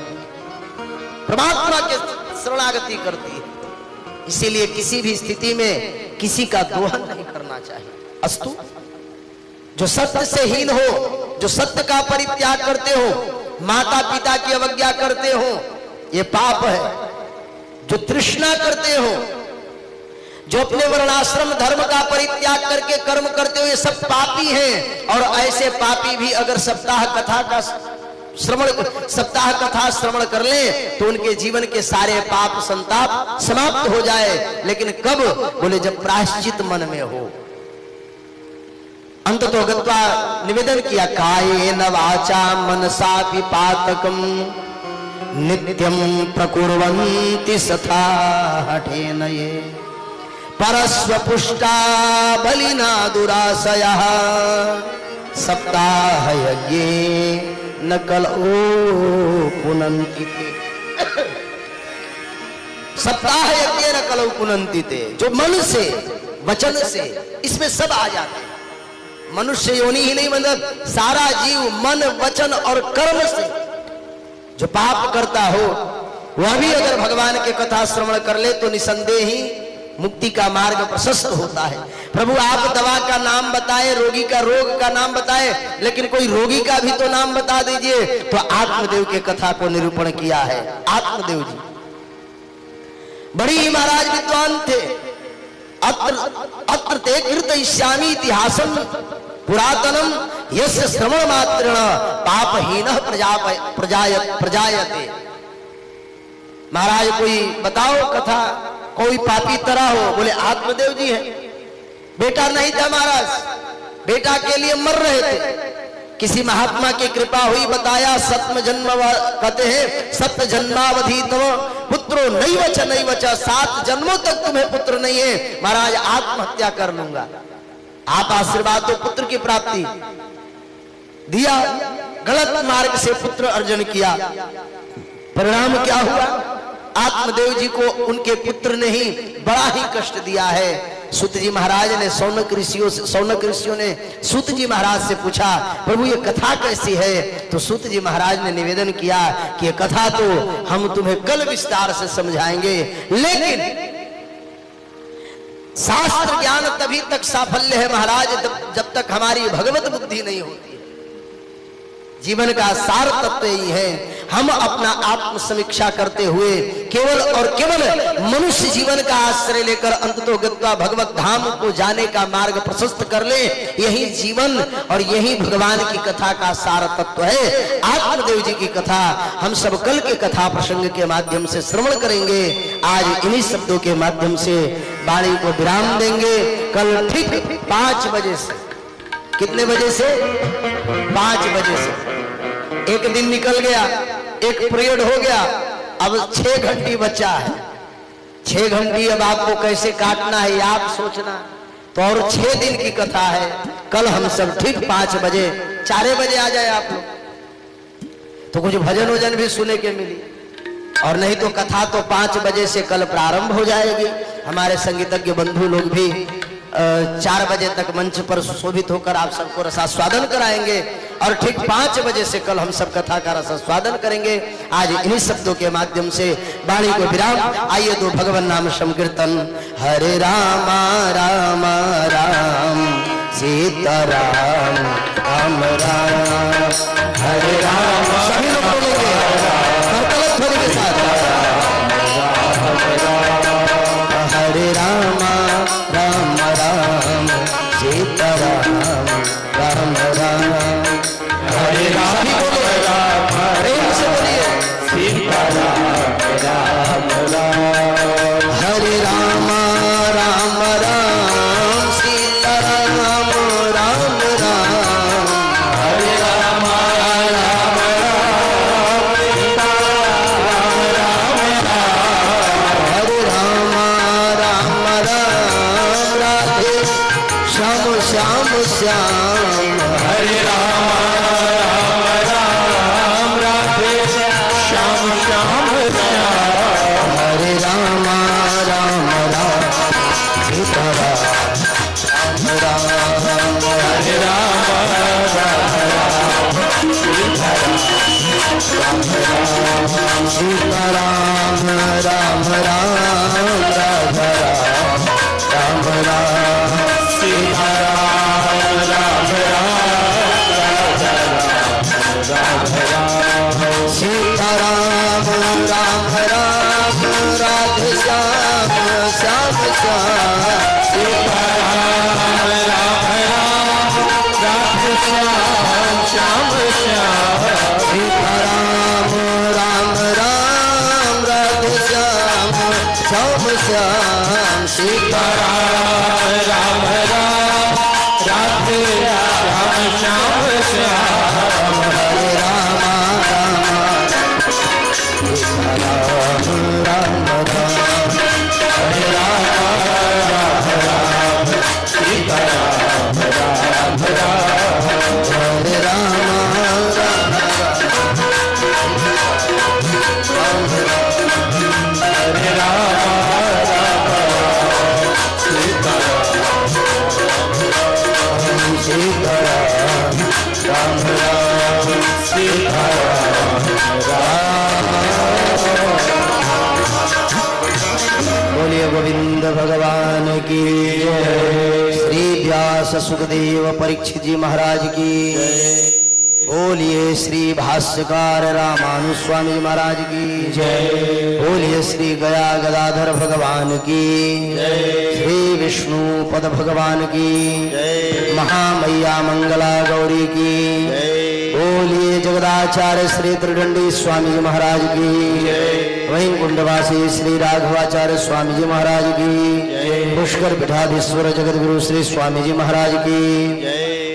परमात्मा के शरणागति करती है। इसीलिए किसी भी स्थिति में किसी का दोहन नहीं करना चाहिए। अस्तु, जो सत्य से हीन हो, जो सत्य का परित्याग करते हो, माता पिता की अवज्ञा करते हो, ये पाप है। जो तृष्णा करते हो, जो अपने वर्णाश्रम धर्म का परित्याग करके कर्म करते हो, ये सब पापी हैं। और ऐसे पापी भी अगर सप्ताह कथा श्रवण कर ले तो उनके जीवन के सारे पाप संताप समाप्त हो जाए। लेकिन कब? बोले जब प्रायश्चित मन में हो। अंत तो गत्वा निवेदन किया, कायेन वाचा मनसा विपातकम नित्यम प्रकुर्वन्ति सथा हठेन ये परस्वपुष्टा बलिना दुराशयः सप्ताह यज्ञे न कलौ पुनन्ति ते। सप्ताह यज्ञ न कलौ पुनन्ति ते। जो मन से, वचन से, इसमें सब आ जाते हैं। मनुष्य योनि ही नहीं, मतलब सारा जीव मन वचन और कर्म से जो पाप करता हो वह भी अगर भगवान के कथा श्रवण कर ले तो निसंदेह ही मुक्ति का मार्ग प्रशस्त होता है। प्रभु आप दवा का नाम बताए, रोगी का रोग का नाम बताए, लेकिन कोई रोगी का भी तो नाम बता दीजिए। तो आत्मदेव के कथा को निरूपण किया है। आत्मदेव जी बड़ी ही महाराज विद्वान थे। अत्र ते कीर्तयिष्यामि इतिहासम पुरातनम यस्य श्रवण मात्रेण पापहीनः प्रजायते। महाराज कोई बताओ कथा, कोई पापी तरह हो। बोले आत्मदेव जी है। बेटा नहीं था महाराज, बेटा के लिए मर रहे थे। किसी महात्मा की कृपा हुई, बताया सत्म जन्म कहते हैं सत्य जन्मावधि तव पुत्रो नहीं बचा, 7 जन्मों तक तुम्हें पुत्र नहीं है। महाराज आत्महत्या कर लूंगा। आप आशीर्वाद तो पुत्र की प्राप्ति दिया, गलत मार्ग से पुत्र अर्जन किया। परिणाम क्या हुआ? आत्मदेव जी को उनके पुत्र ने ही बड़ा ही कष्ट दिया है। सूत जी महाराज ने सौनक ऋषियों ने सूत जी महाराज से पूछा, प्रभु ये कथा कैसी है? तो सूत जी महाराज ने निवेदन किया कि ये कथा तो हम तुम्हें कल विस्तार से समझाएंगे, लेकिन शास्त्र ज्ञान तभी तक साफल्य है महाराज जब तक हमारी भगवत बुद्धि नहीं होती। जीवन का सार तत्व यही है, हम अपना आत्म समीक्षा करते हुए केवल और केवल मनुष्य जीवन का आश्रय लेकर अंततोगत्वा भगवत धाम को जाने का मार्ग प्रशस्त कर ले। यही जीवन और यही भगवान की कथा का सार तत्व है। आत्मदेव जी की कथा हम सब कल के कथा प्रसंग के माध्यम से श्रवण करेंगे। आज इन्हीं शब्दों के माध्यम से वाणी को विराम देंगे। कल ठीक 5 बजे से, कितने बजे से? 5 बजे से। एक दिन निकल गया, एक पीरियड हो गया, अब 6 घंटी बचा है। 6 घंटी अब आपको कैसे काटना है आप सोचना। तो और 6 दिन की कथा है। कल हम सब ठीक 5 बजे 4 बजे आ जाए आप लोग, तो कुछ भजन वजन भी सुने के मिली। और नहीं तो कथा तो 5 बजे से कल प्रारंभ हो जाएगी। हमारे संगीतज्ञ बंधु लोग भी 4 बजे तक मंच पर सुशोभित होकर आप सबको रसास्वादन कराएंगे और ठीक 5 बजे से कल हम सब कथा का रसास्वादन करेंगे। आज इन्हीं शब्दों के माध्यम से वाणी को विराम। आइए दो भगवान नाम संकीर्तन। हरे राम राम राम सीता राम राम राम हरे राम। सभी लोग बोलेंगे ध्वनि के साथ। हरे राम राम राम सीता राम राम राम हरे राम। प्रेम से बोलिए सीता राम राम राम हरे राम राम राम सीता राम राम राम हरे राम राम राम सीता राम राम राम हरे राम राम राम राधे श्याम श्याम श्याम हरे राम राम राम राधे श्याम श्याम श्याम हरे राम राम राम सीता राम राम हरे राम राम सीता राम राम राम राधा राम राम सीता राम राम राम सीता राम राम राम राधे श्याम श्याम श्याम सीता राम राम राम राधे श्याम श्याम श्याम सीता राम राम राम राधे श्याम श्याम श्याम सीता राम राम राम राधे श्याम श्याम श्याम हरे राम राम राम राम राम हरे राम राम राम सीता राम राम राम हरे राम राम राम हरे राम राम व्यास सुखदेव परीक्षित जी महाराज की बोलिए श्री भाष्यकार रामानुज स्वामी महाराज की जय। बोलिए श्री गया गदाधर भगवान की जय। श्री विष्णु पद भगवान की जय। महामैया मंगला गौरी की जय। बोलिए जगदाचार्य श्री त्रिदंडी स्वामी जी महाराज की जय। वहीं कुंडवासी श्री राघवाचार्य स्वामी जी महाराज की, पुष्कर पीठाधीश्वर जगत गुरु श्री स्वामी जी महाराज की,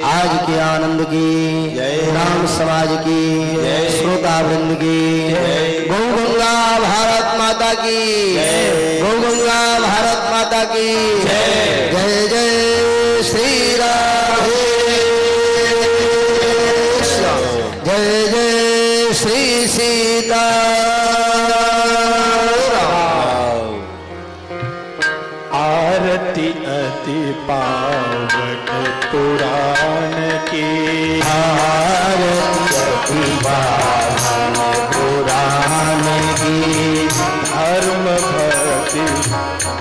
आज के आनंद की, राम समाज की, श्रोता वृंद की, गौ गंगा भारत माता की, गौ गंगा भारत माता की जय जय श्री राधे जय जय श्री सीता। आरती अति पावन पुराण की, आरती अति पावन पुराण की, धर्म भक्ति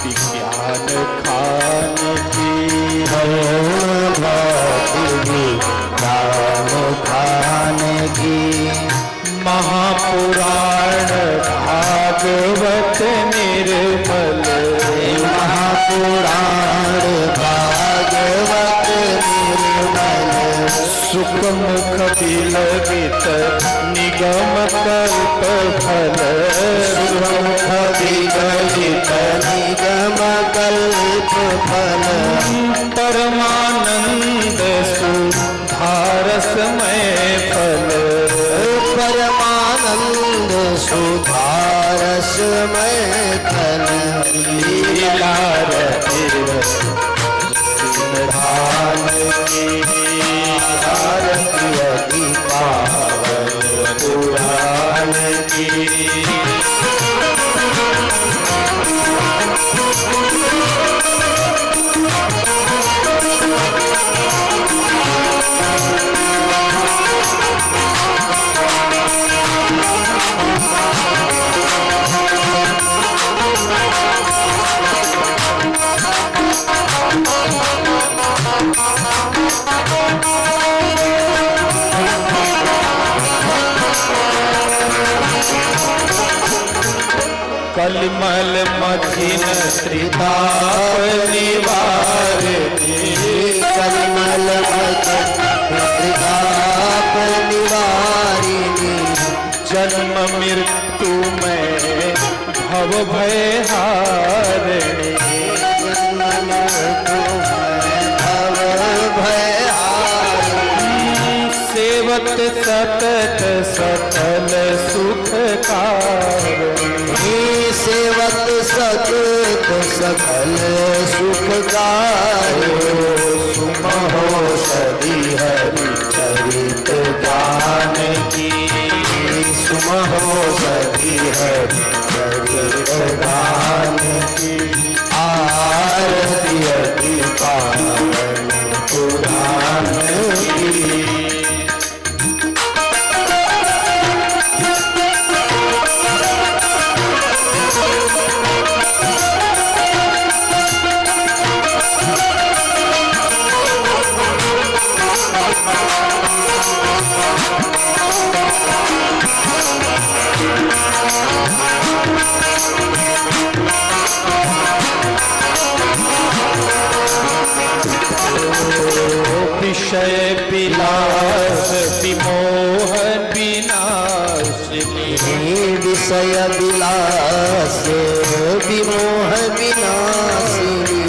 विज्ञान खान की, धर्म भक्ति विज्ञान खान की, महापुराण भागवत निर्मल, महापुराण भागवत निर्मल, सुखमुख विलगित निगम कल्प फल, सुखमुख विलगित निगम कल्प फल, परमानंद सुधारसमय फल, परमानंद सुधारसमय फल, लीलार धान की, आरती अति पावन पुराण की। कलिमल मथिन त्रिताप निवारिणी, कलिमल मथिन त्रिताप निवारिणी, जन्म मृत्यु में भव भय हारिणी, जन्म मृत्यु में भव भय हारिणी, सेवत सतत सकल सुख कारिणी, सेवत सतत सकल सुखकारी, सुमहो सदी हरि चरित ज्ञान की, सुमहो सदी हरि चरित ज्ञान की, आरती अति पावन पुराण की। विषय विलास विमोहन विनाशिनी, विषय विलास विमोह विनाशिनी,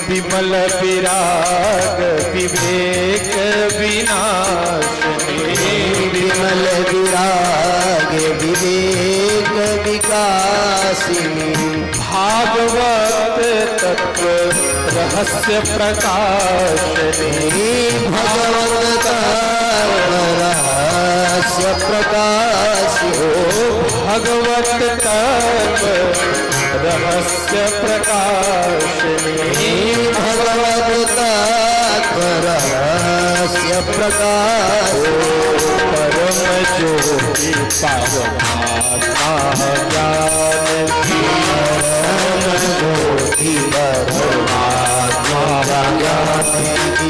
विमल विराग विवेक विनाशिनी, विमल विराग विवेक विकासिनी, भागवत तत्व रहस्य प्रकाशिनी, भगवत रहस्य प्रकाशिनी, भगवत तत्व रहस्य प्रकाशिनी, भगवत तत्व रहस्य प्रकाशिनी, परम ज्योति परमात्मा ज्ञान की, ज्योति परमात्मा ज्ञान की,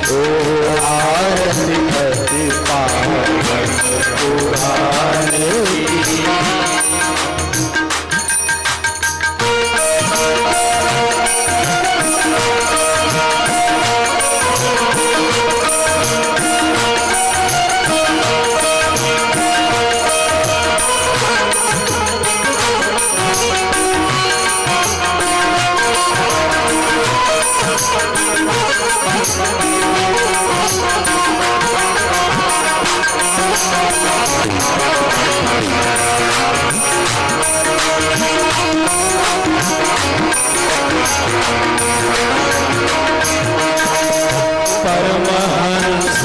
परमहंस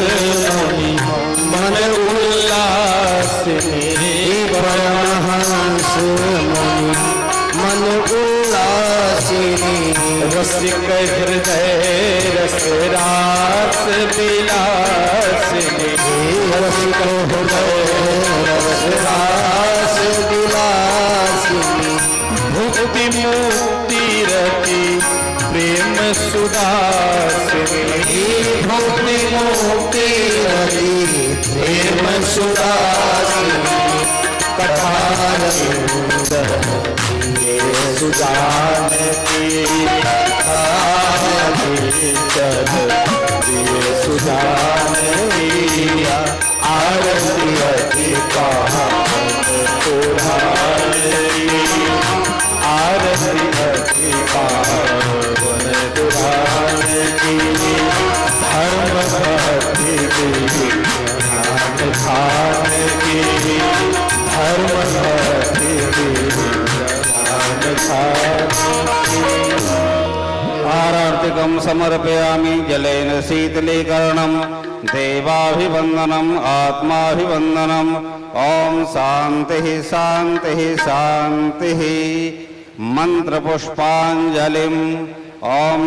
मुनि मन उल्लास मेरे, परमहंस मुनि मन उल्लासिनी, रसिक हृदय रस रास विलास मेरे, रसिक हृदय रस रास विलासिनी, मुक्ति मुक्ति रति प्रेम सुदास मेरे, मुक्ति मुक्ति रति प्रेम सुदासिनी, कठार सुंदर सुजान की सुजान लिया आरती अधिकार आरती अधिकार दुरान की धर्म भक्ति ध्यान खान की धर्म भक्ति आरार्तिकं समर्पयामि जलेन शीतलीकरणं देवाभिवन्दनम् आत्माभिवन्दनम् ओम शान्तिः शान्तिः शान्तिः मंत्रपुष्पाञ्जलिम् ओम